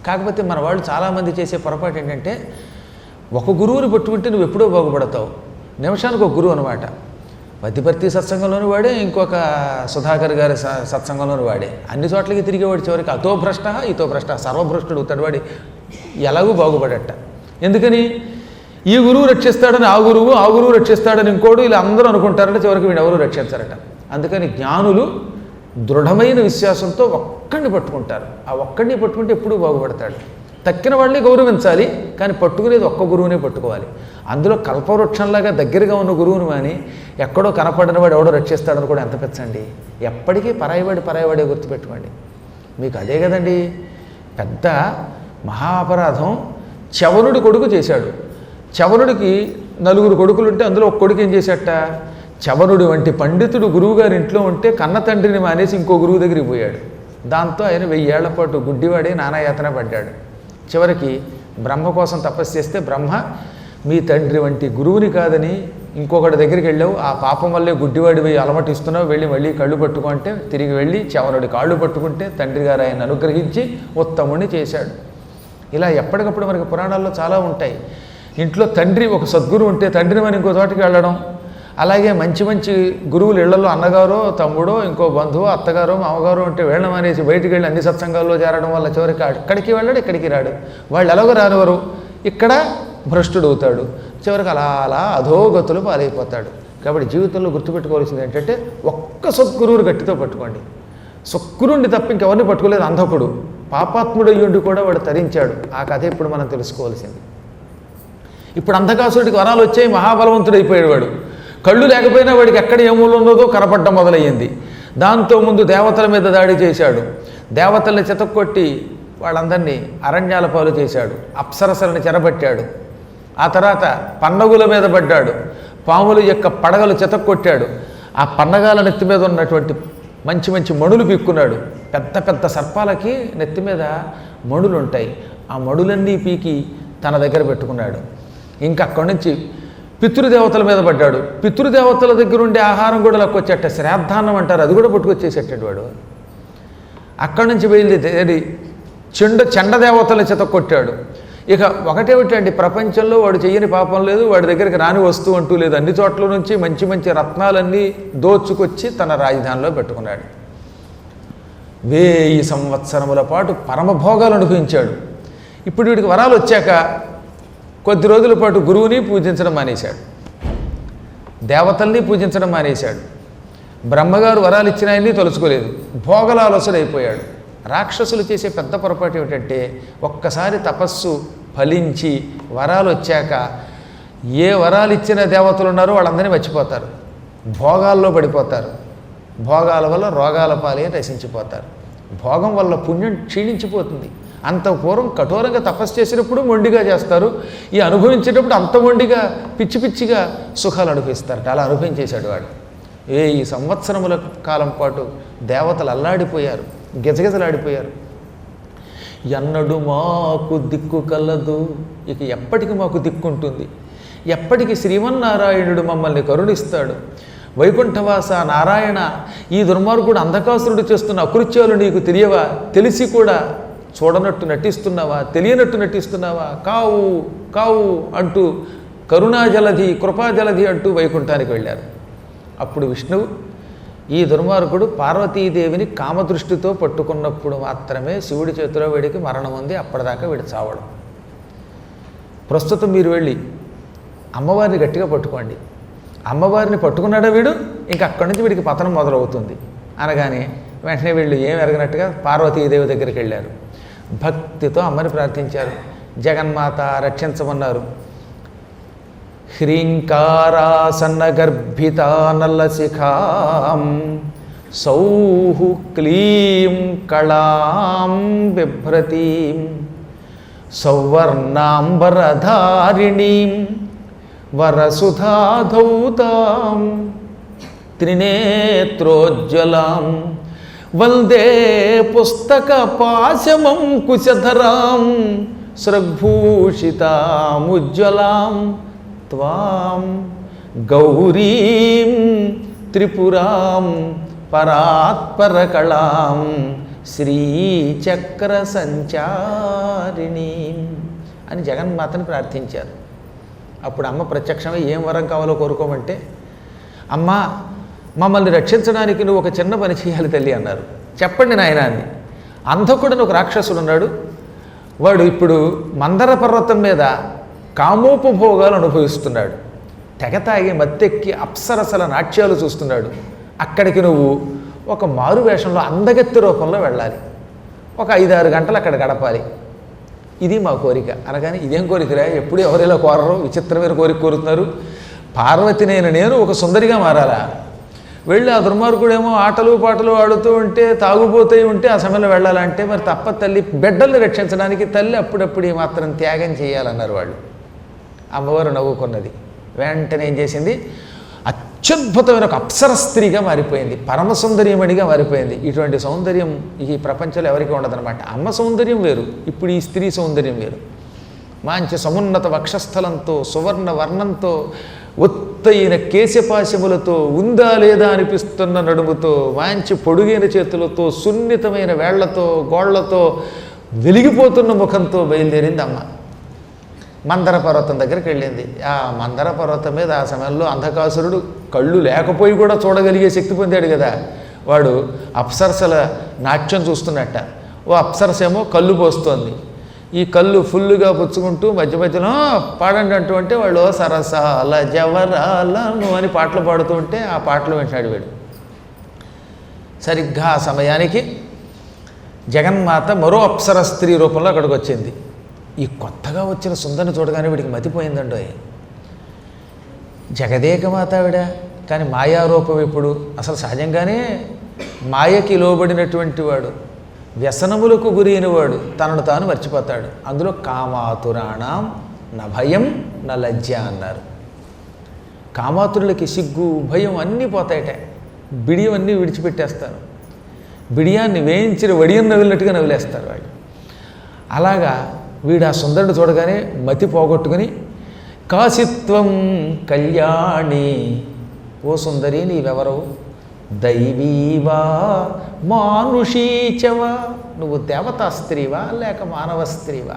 కాకపోతే మన వాళ్ళు చాలామంది చేసే పొరపాటు ఏంటంటే, ఒక గురువుని పట్టుకుంటే నువ్వు ఎప్పుడో బాగుపడతావు, నిమిషానికి ఒక గురువు అనమాట. మధ్యపర్తి సత్సంగంలోని వాడే, ఇంకొక సుధాకర్ గారి సత్సంగంలోని వాడే, అన్ని చోట్లకి తిరిగేవాడు. చివరికి అతో భ్రష్ట ఇతో భ్రష్ట, సర్వభ్రష్టుడు అవుతాడు వాడి, ఎలాగూ బాగుపడట. ఎందుకని? ఈ గురువు రక్షిస్తాడని ఆ గురువు రక్షిస్తాడని ఇంకోడు, ఇలా అందరూ అనుకుంటారంటే చివరికి వీడు ఎవరు రక్షించారట. అందుకని జ్ఞానులు దృఢమైన విశ్వాసంతో ఒక్కడిని పట్టుకుంటారు. ఆ ఒక్కడిని పట్టుకుంటే ఎప్పుడూ బాగుపడతాడు. తక్కిన వాళ్ళని గౌరవించాలి, కానీ పట్టుకునేది ఒక్క గురువునే పట్టుకోవాలి. అందులో కల్పవృక్షంలాగా దగ్గరగా ఉన్న గురువుని కానీ ఎక్కడో కనపడిన వాడు ఎవడో రక్షిస్తాడని కూడా ఎంత పెంచండి. ఎప్పటికీ పరాయివాడే గుర్తుపెట్టుకోండి. మీకు అదే కదండి పెద్ద మహాపరాధం. చవనుడి కొడుకు చేశాడు. చవనుడికి 4 కొడుకులుంటే అందులో ఒక కొడుకు ఏం చేశాట, చవనుడి వంటి పండితుడు గురువుగారి ఇంట్లో ఉంటే కన్న తండ్రిని మానేసి ఇంకో గురువు దగ్గరికి పోయాడు. దాంతో ఆయన 1000 ఏళ్ల పాటు గుడ్డివాడే నానాయాతన పడ్డాడు. చివరికి బ్రహ్మ కోసం తపస్సు చేస్తే బ్రహ్మ, మీ తండ్రి వంటి గురువుని కాదని ఇంకొకటి దగ్గరికి వెళ్ళావు, ఆ పాపం వల్లే గుడ్డివాడి పోయి అలమటిస్తున్నావు, వెళ్ళి మళ్ళీ కళ్ళు పట్టుకుంటే తిరిగి వెళ్ళి చవనుడి కాళ్ళు పట్టుకుంటే తండ్రి గారు ఆయన అనుగ్రహించి ఉత్తముడిని చేశాడు. ఇలా ఎప్పటికప్పుడు మనకి పురాణాల్లో చాలా ఉంటాయి. ఇంట్లో తండ్రి ఒక సద్గురువు ఉంటే తండ్రిని మనం ఇంకో చోటికి వెళ్ళడం, అలాగే మంచి మంచి గురువులు ఇళ్లలో అన్నగారో తమ్ముడో ఇంకో బంధువు అత్తగారో మామగారో ఉంటే వెళ్ళడం అనేసి బయటికి వెళ్ళి అన్ని సత్సంగాల్లో చేరడం వల్ల చివరికి అక్కడికి వెళ్ళాడు, ఇక్కడికి రాడు. వాళ్ళు ఎలాగో రానివారు, ఇక్కడ భ్రష్టుడు అవుతాడు, చివరికి అలా అధోగతులు పాలైపోతాడు. కాబట్టి జీవితంలో గుర్తుపెట్టుకోవాల్సింది ఏంటంటే ఒక్క సద్గురువుని గట్టితో పట్టుకోండి. శుక్రుణ్ణి తప్ప ఇంకెవరిని పట్టుకోలేదు అంధకుడు. పాపాత్ముడయ్యుండి కూడా వాడు తరించాడు. ఆ కథ ఇప్పుడు మనం తెలుసుకోవాల్సింది. ఇప్పుడు అంధకాసురుడికి వరాలు వచ్చాయి, మహాబలవంతుడైపోయాడు వాడు. కళ్ళు లేకపోయినా వాడికి ఎక్కడ ఏమూలు ఉన్నదో కనపడడం మొదలయ్యింది. దాంతో ముందు దేవతల మీద దాడి చేశాడు. దేవతల్ని చితక్కొట్టి వాళ్ళందరినీ అరణ్యాల పాలు చేశాడు. అప్సరసలని చెరబట్టాడు. ఆ తర్వాత పన్నగుల మీద పడ్డాడు. పాముల యొక్క పడగలు చితక్కొట్టాడు. ఆ పన్నగాల నెత్తి మీద ఉన్నటువంటి మంచి మంచి మణులు పీక్కున్నాడు. పెద్ద పెద్ద సర్పాలకి నెత్తి మీద మణులు ఉంటాయి. ఆ మణులన్నీ పీకి తన దగ్గర పెట్టుకున్నాడు. ఇంకా అక్కడి నుంచి పితృదేవతల మీద పడ్డాడు. పితృదేవతల దగ్గర ఉండే ఆహారం కూడా లక్కొచ్చేట, శ్రాద్ధాన్నం అంటారు, అది కూడా పట్టుకొచ్చేసేటాడు వాడు. అక్కడి నుంచి బయలుదేరి చెండ దేవతల చేత కొట్టాడు. ఇక ఒకటేమిటండి, ప్రపంచంలో వాడు చెయ్యని పాపం లేదు, వాడి దగ్గరికి రాని వస్తువు అంటూ లేదు. అన్ని చోట్ల నుంచి మంచి మంచి రత్నాలన్నీ దోచుకొచ్చి తన రాజధానిలో పెట్టుకున్నాడు. 1000 సంవత్సరముల పాటు పరమభోగాలు అనుభవించాడు. ఇప్పుడు వీడికి వరాలు వచ్చాక కొద్ది రోజుల పాటు గురువుని పూజించడం మానేశాడు, దేవతల్ని పూజించడం మానేశాడు. బ్రహ్మగారు వరాలు ఇచ్చిన ఆయన్ని తలుచుకోలేదు. భోగలాలసుడైపోయాడు. రాక్షసులు చేసే పెద్ద పొరపాటు ఏమిటంటే, ఒక్కసారి తపస్సు ఫలించి వరాలు వచ్చాక ఏ వరాలు ఇచ్చిన దేవతలు ఉన్నారో వాళ్ళందరినీ మర్చిపోతారు, భోగాల్లో పడిపోతారు. భోగాల వల్ల రోగాల పాలే నశించిపోతారు. భోగం వల్ల పుణ్యం క్షీణించిపోతుంది. అంత పూర్వం కఠోరంగా తపస్సు చేసినప్పుడు మొండిగా చేస్తారు, ఈ అనుభవించేటప్పుడు అంత మొండిగా పిచ్చి పిచ్చిగా సుఖాలు అనుభవిస్తారట. అలా అనుభవించేశాడు వాడు. 1000 సంవత్సరముల కాలం పాటు దేవతలు అల్లాడిపోయారు, గిజగిజలాడిపోయారు. ఎన్నడు మాకు దిక్కు కలదు, ఇక ఎప్పటికి మాకు దిక్కుంటుంది, ఎప్పటికి శ్రీమన్నారాయణుడు మమ్మల్ని కరుణిస్తాడు. వైకుంఠవాస నారాయణ, ఈ దుర్మార్గుడు అంధకాసురుడు చేస్తున్న అకృత్యాలు నీకు తెలియవా? తెలిసి కూడా చూడనట్టు నటిస్తున్నావా? తెలియనట్టు నటిస్తున్నావా? కావు కావు అంటూ కరుణాజలధి కృపాజలధి అంటూ వైకుంఠానికి వెళ్ళారు. అప్పుడు విష్ణువు, ఈ దుర్మార్గుడు పార్వతీదేవిని కామదృష్టితో పట్టుకున్నప్పుడు మాత్రమే శివుడి చేతిలో వీడికి మరణం ఉంది, అప్పటిదాకా వీడు చావడం. ప్రస్తుతం మీరు వెళ్ళి అమ్మవారిని గట్టిగా పట్టుకోండి. అమ్మవారిని పట్టుకున్నాడా వీడు, ఇంకా అక్కడి నుంచి వీడికి పతనం మొదలవుతుంది అనగానే వెంటనే వీళ్ళు ఏం ఎరగనట్టుగా పార్వతీదేవి దగ్గరికి వెళ్ళారు. భక్తితో అమ్మని ప్రార్థించారు. జగన్మాత రక్షించమన్నారు. హ్రీంకారాసన్న గర్భితానలశిఖాం సౌః క్లీం కళాం బిభ్రతీం సౌవర్ణాంబరధారిణీం వరసుధాధౌతాం త్రినేత్రోజ్వలాం వందే పుస్తకపాశమం కుశధరాం స్రగ్భూషితాముజ్వలాం త్వాం గౌరీం త్రిపురాం పరాత్పరకళాం శ్రీచక్ర సంచారిణీం అని జగన్మాతని ప్రార్థించారు. అప్పుడు అమ్మ ప్రత్యక్షమై ఏం వరం కావాలో కోరుకోమంటే, అమ్మ మమ్మల్ని రక్షించడానికి నువ్వు ఒక చిన్న పని చేయాలి తల్లి అన్నారు. చెప్పండి నాయనా అని. అంధకుడని ఒక రాక్షసుడు ఉన్నాడు. వాడు ఇప్పుడు మందర పర్వతం మీద కామోపభోగాలు అనుభవిస్తున్నాడు. తెగతాగి మత్తెక్కి అప్సరసల నాట్యాలు చూస్తున్నాడు. అక్కడికి నువ్వు ఒక మారు వేషంలో అందగత్తి రూపంలో వెళ్ళాలి. ఒక 5-6 గంటలు అక్కడ గడపాలి. ఇది మా కోరిక అనగానే, ఇదేం కోరికరా, ఎప్పుడు ఎవరిలా కోరరు, విచిత్రమైన కోరిక కోరుతున్నారు. పార్వతినైన నేను ఒక సుందరిగా మారాలా? వెళ్ళి ఆ దుర్మార్గుడేమో ఆటలు పాటలు ఆడుతూ ఉంటే తాగుపోతూ ఉంటే ఆ సమయంలో వెళ్ళాలంటే మరి తప్ప తల్లి. బిడ్డల్ని రక్షించడానికి తల్లి అప్పుడప్పుడు ఈ మాత్రం త్యాగం చేయాలన్నారు వాళ్ళు. అమ్మవారు నవ్వుకున్నది. వెంటనే ఏం చేసింది, అత్యద్భుతమైన ఒక అప్సర స్త్రీగా మారిపోయింది, పరమ సౌందర్యమణిగా మారిపోయింది. ఇటువంటి సౌందర్యం ఈ ప్రపంచంలో ఎవరికి ఉండదన్నమాట. అమ్మ సౌందర్యం వేరు, ఇప్పుడు ఈ స్త్రీ సౌందర్యం వేరు. మంచి సమున్నత వక్షస్థలంతో, సువర్ణ వర్ణంతో, ఒత్తైన కేశపాశములతో, ఉందా లేదా అనిపిస్తున్న నడుముతో, మంచి పొడుగైన చేతులతో, సున్నితమైన వేళ్లతో, గోళ్లతో, వెలిగిపోతున్న ముఖంతో బయలుదేరింది అమ్మ. మందర పర్వతం దగ్గరికి వెళ్ళింది. ఆ మందర పర్వతం మీద ఆ సమయంలో అంధకాసురుడు కళ్ళు లేకపోయి కూడా చూడగలిగే శక్తి పొందాడు కదా, వాడు అప్సరసల నాట్యం చూస్తున్నట్ట. ఓ అప్సరస ఏమో కళ్ళు పోస్తోంది. ఈ కళ్ళు ఫుల్లుగా పుచ్చుకుంటూ మధ్య మధ్యలో పాడండి అంటూ ఉంటే వాళ్ళు సరసాల జవరాలను అని పాటలు పాడుతూ ఉంటే ఆ పాటలు వింటాడు వీడు. సరిగ్గా ఆ సమయానికి జగన్మాత మరో అప్సర స్త్రీ రూపంలో అక్కడికి వచ్చింది. ఈ కొత్తగా వచ్చిన సుందరిని చూడగానే వీడికి మతిపోయిందండో. జగదేకమాత ఆవిడ, కానీ మాయారూపం ఎప్పుడు? అసలు సహజంగానే మాయకి లోబడినటువంటి వాడు, వ్యసనములకు గురైన వాడు తనను తాను మర్చిపోతాడు. అందులో కామాతురాణం నభయం న లజ్జ అన్నారు. కామాతురులకి సిగ్గు భయం అన్నీ పోతాయట. బిడియం అన్నీ విడిచిపెట్టేస్తారు. బిడియాన్ని వేయించిన వడియం నవ్వినట్టుగా నవ్విలేస్తారు వాళ్ళు. అలాగా వీడు ఆ సుందరుడు చూడగానే మతి పోగొట్టుకుని, కాసిత్వం కళ్యాణి, ఓ సుందరి నీవెవరవు? దైవీవా మానుషీచవా, నువ్వు దేవతా స్త్రీవా లేక మానవ స్త్రీవా?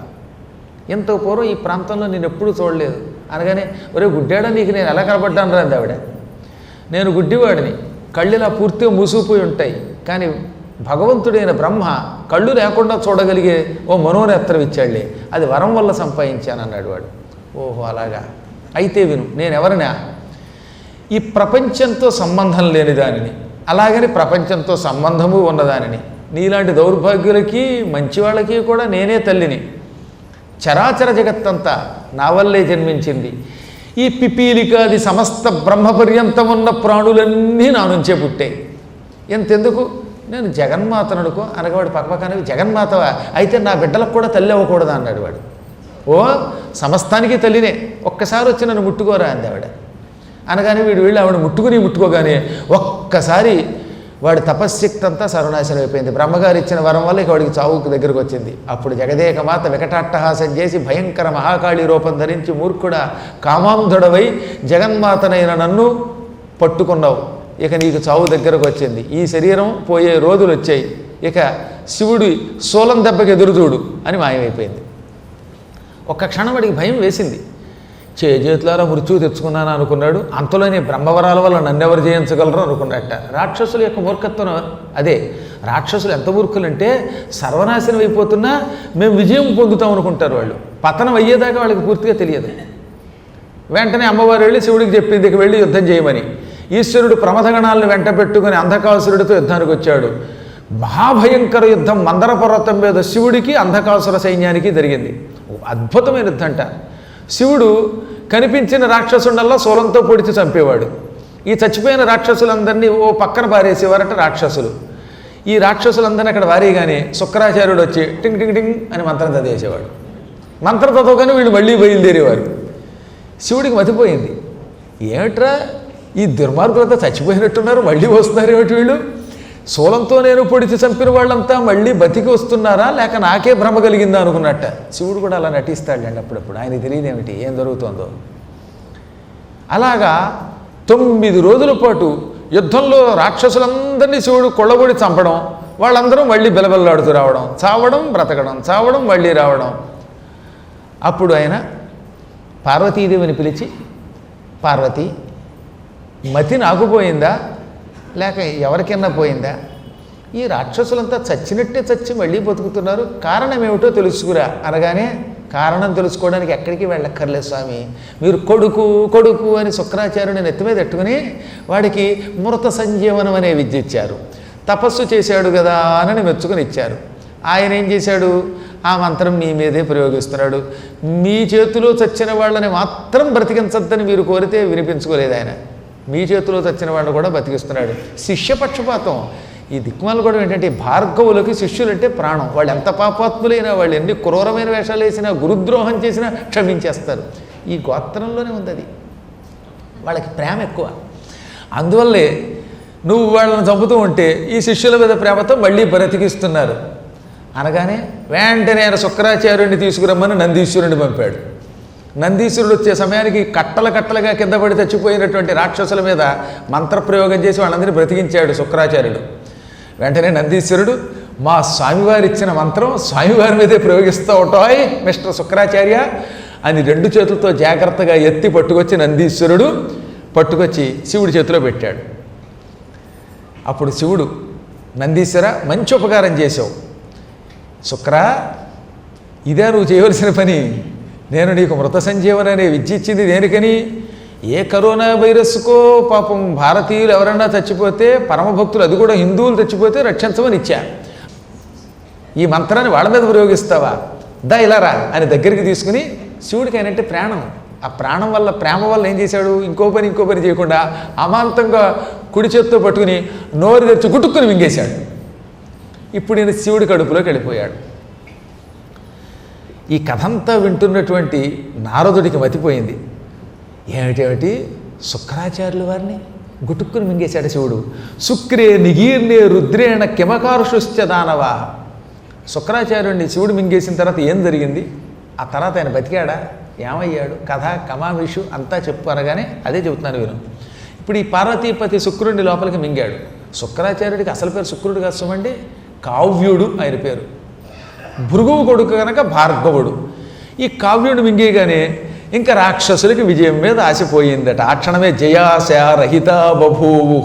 ఇంత పూర్వం ఈ ప్రాంతంలో నేను ఎప్పుడూ చూడలేదు అనగానే, ఒరే గుడ్డాడా, నీకు నేను ఎలా కనపడ్డాను రా ఆవిడ. నేను గుడ్డివాడిని, కళ్ళు ఇలా పూర్తిగా మూసుకుపోయి ఉంటాయి, కానీ భగవంతుడైన బ్రహ్మ కళ్ళు లేకుండా చూడగలిగే ఓ మనోనేత్రం ఇచ్చాడులే, అది వరం వల్ల సంపాదించాను అన్నాడు వాడు. ఓహో అలాగా, అయితే విను, నేనెవరినా? ఈ ప్రపంచంతో సంబంధం లేని దానిని, అలాగని ప్రపంచంతో సంబంధము ఉన్నదానిని. నీలాంటి దౌర్భాగ్యులకి మంచివాళ్ళకి కూడా నేనే తల్లిని. చరాచర జగత్తంతా నా వల్లే జన్మించింది. ఈ పిపీలికాది సమస్త బ్రహ్మపర్యంతం ఉన్న ప్రాణులన్నీ నా నుంచే పుట్టాయి. ఎంతెందుకు, నేను జగన్మాతను అనుకో అనగాడు పక్కపక్కనవి. జగన్మాతవా? అయితే నా బిడ్డలకు కూడా తల్లి అవ్వకూడదా అన్నాడు వాడు. ఓ సమస్తానికి తల్లినే, ఒక్కసారి వచ్చి నన్ను ముట్టుకోరా అంది ఆవిడ. అనగానే వీడు వెళ్ళి ఆవిడ ముట్టుకోగానే ఒక్కసారి వాడి తపశ్శక్తి అంతా సర్వనాశనం అయిపోయింది. బ్రహ్మగారు ఇచ్చిన వరం వల్ల ఇక వాడికి చావుకు దగ్గరకు వచ్చింది. అప్పుడు జగదేకమాత వికటాట్టహాసం చేసి భయంకర మహాకాళి రూపం ధరించి, మూర్ఖుడా కామాంధుడవై జగన్మాతనైన నన్ను పట్టుకున్నావు, ఇక నీకు చావు దగ్గరకు వచ్చింది, ఈ శరీరం పోయే రోజులు వచ్చాయి, ఇక శివుడి సోలం దెబ్బకి ఎదురుచూడు అని మాయమైపోయింది. ఒక్క క్షణం వాడికి భయం వేసింది. చేతులారా మృత్యువు తెచ్చుకున్నాను అనుకున్నాడు. అంతలోనే బ్రహ్మవరాల వల్ల నన్నెవరు జయించగలరు అనుకున్నట్ట. రాక్షసుల యొక్క మూర్ఖత్వం అదే. రాక్షసులు ఎంత మూర్ఖులంటే సర్వనాశనం అయిపోతున్నా మేము విజయం పొందుతాం అనుకుంటారు వాళ్ళు. పతనం అయ్యేదాకా వాళ్ళకి పూర్తిగా తెలియదు. వెంటనే అమ్మవారు వెళ్ళి శివుడికి చెప్పింది ఇక వెళ్ళి యుద్ధం చేయమని. ఈశ్వరుడు ప్రమథగణాలను వెంట పెట్టుకుని అంధకాసురుడితో యుద్ధానికి వచ్చాడు. మహాభయంకర యుద్ధం మందర పర్వతం మీద శివుడికి అంధకాసుర సైన్యానికి జరిగింది. అద్భుతమైన యుద్ధం అంట. శివుడు కనిపించిన రాక్షసుండల్లా శూలంతో పొడిచి చంపేవాడు. ఈ చచ్చిపోయిన రాక్షసులందరినీ ఓ పక్కన పారేసేవారట రాక్షసులు. ఈ రాక్షసులందరినీ అక్కడ వారీగానే శుక్రాచార్యుడు వచ్చి టింగ్ టింగ్ టింగ్ అని మంత్రం చదివేసేవాడు. మంత్రం చదవగానే వీళ్ళు మళ్ళీ బయలుదేరేవారు. శివుడికి మతిపోయింది. ఏమిట్రా ఈ దుర్మార్గులంతా చచ్చిపోయినట్టున్నారు, మళ్ళీ వస్తున్నారు ఏమిటి వీళ్ళు? శూలంతో నేను పొడిచి చంపిన వాళ్ళంతా మళ్ళీ బతికి వస్తున్నారా లేక నాకే భ్రమ కలిగిందా అనుకున్నట్ట. శివుడు కూడా అలా నటిస్తాడండి అప్పుడప్పుడు, ఆయనకి తెలియదేమిటి ఏం జరుగుతుందో. అలాగా 9 రోజుల పాటు యుద్ధంలో రాక్షసులందరినీ శివుడు కొళ్ళబొడి చంపడం, వాళ్ళందరూ మళ్ళీ బెలబెల్లాడుతూ రావడం, చావడం బ్రతకడం, చావడం మళ్ళీ రావడం. అప్పుడు ఆయన పార్వతీదేవిని పిలిచి, పార్వతి మతి నాకు పోయిందా లేక ఎవరికైనా పోయిందా? ఈ రాక్షసులంతా చచ్చినట్టే చచ్చి మళ్ళీ బతుకుతున్నారు, కారణం ఏమిటో తెలుసుకురా అనగానే, కారణం తెలుసుకోవడానికి ఎక్కడికి వెళ్ళక్కర్లేదు స్వామి, మీరు కొడుకు కొడుకు అని శుక్రాచార్యుని నెత్తి మీద పెట్టుకుని వాడికి మృత సంజీవనం అనే విద్య ఇచ్చారు. తపస్సు చేశాడు కదా అని మెచ్చుకొని ఇచ్చారు. ఆయన ఏం చేశాడు? ఆ మంత్రం మీ మీదే ప్రయోగిస్తున్నాడు. మీ చేతిలో చచ్చిన వాళ్ళని మాత్రం బ్రతికించద్దని మీరు కోరితే వినిపించుకోలేదు ఆయన. మీ చేతిలో చచ్చిన వాళ్ళు కూడా బతికిస్తున్నాడు. శిష్యపక్షపాతం. ఈ దిక్మాలు కూడా ఏంటంటే భార్గవులకి శిష్యులంటే ప్రాణం. వాళ్ళు ఎంత పాపాత్ములైనా, వాళ్ళు ఎన్ని క్రూరమైన వేషాలు వేసినా, గురుద్రోహం చేసినా క్షమించేస్తారు. ఈ గోత్రంలోనే ఉంది అది. వాళ్ళకి ప్రేమ ఎక్కువ. అందువల్లే నువ్వు వాళ్ళని చంపుతూ ఉంటే ఈ శిష్యుల మీద ప్రేమతో మళ్ళీ బ్రతికిస్తున్నారు అనగానే వెంటనే ఆయన శుక్రాచార్యుడిని తీసుకురమ్మని నందీశ్వరుడిని పంపాడు. నందీశ్వరుడు వచ్చే సమయానికి కట్టలుగా కింద పడి చచ్చిపోయినటువంటి రాక్షసుల మీద మంత్రప్రయోగం చేసి వాళ్ళందరినీ బ్రతికించాడు శుక్రాచార్యుడు. వెంటనే నందీశ్వరుడు, మా స్వామివారు ఇచ్చిన మంత్రం స్వామివారి మీదే ప్రయోగిస్తూ ఉంటాయి మిస్టర్ శుక్రాచార్య అని 2 చేతులతో జాగ్రత్తగా ఎత్తి పట్టుకొచ్చి నందీశ్వరుడు పట్టుకొచ్చి శివుడి చేతిలో పెట్టాడు. అప్పుడు శివుడు, నందీశ్వర మంచి ఉపకారం చేసావు, శుక్ర ఇదే నువ్వు చేయవలసిన పని, నేను నీకు మృత సంజీవన అనే విద్య ఇచ్చింది దేనికని? ఏ కరోనా వైరస్కో పాపం భారతీయులు ఎవరైనా చచ్చిపోతే పరమభక్తులు, అది కూడా హిందువులు చచ్చిపోతే రక్షించమని ఇచ్చా. ఈ మంత్రాన్ని వాళ్ళ మీద ప్రయోగిస్తావా, దా ఇలా రా అని దగ్గరికి తీసుకుని శివుడికి అయినట్టే ప్రాణం. ఆ ప్రాణం వల్ల, ప్రేమ వల్ల ఏం చేశాడు, ఇంకో పని చేయకుండా అమాంతంగా కుడి చేత్తో పట్టుకుని నోరు తెచ్చి గుట్టుక్కుని మింగేశాడు. ఇప్పుడు ఈయన శివుడి కడుపులోకి వెళ్ళిపోయాడు. ఈ కథంతా వింటున్నటువంటి నారదుడికి మతిపోయింది. ఏమిటేమిటి, శుక్రాచార్యుల వారిని గుటుక్కుని మింగేశాడు శివుడు. శుక్రే నిగీర్ణే రుద్రేణ కిమకారుషుశ్చ దానవా. శుక్రాచార్యుడిని శివుడు మింగేసిన తర్వాత ఏం జరిగింది, ఆ తర్వాత ఆయన బతికాడా, ఏమయ్యాడు, కథ కమామిషు అంతా చెప్పు అనగానే అదే చెబుతున్నాను విను. ఇప్పుడు ఈ పార్వతీపతి శుక్రుడిని లోపలికి మింగాడు. శుక్రాచార్యుడికి అసలు పేరు శుక్రుడు కాదు సుమండి, కావ్యుడు ఆయన పేరు. భృగువు కొడుకు కనుక భార్గవుడు. ఈ కావ్యుడిని మింగేయగానే ఇంకా రాక్షసులకి విజయం మీద ఆశపోయిందట. ఆ క్షణమే జయాశ రహిత బభూవు.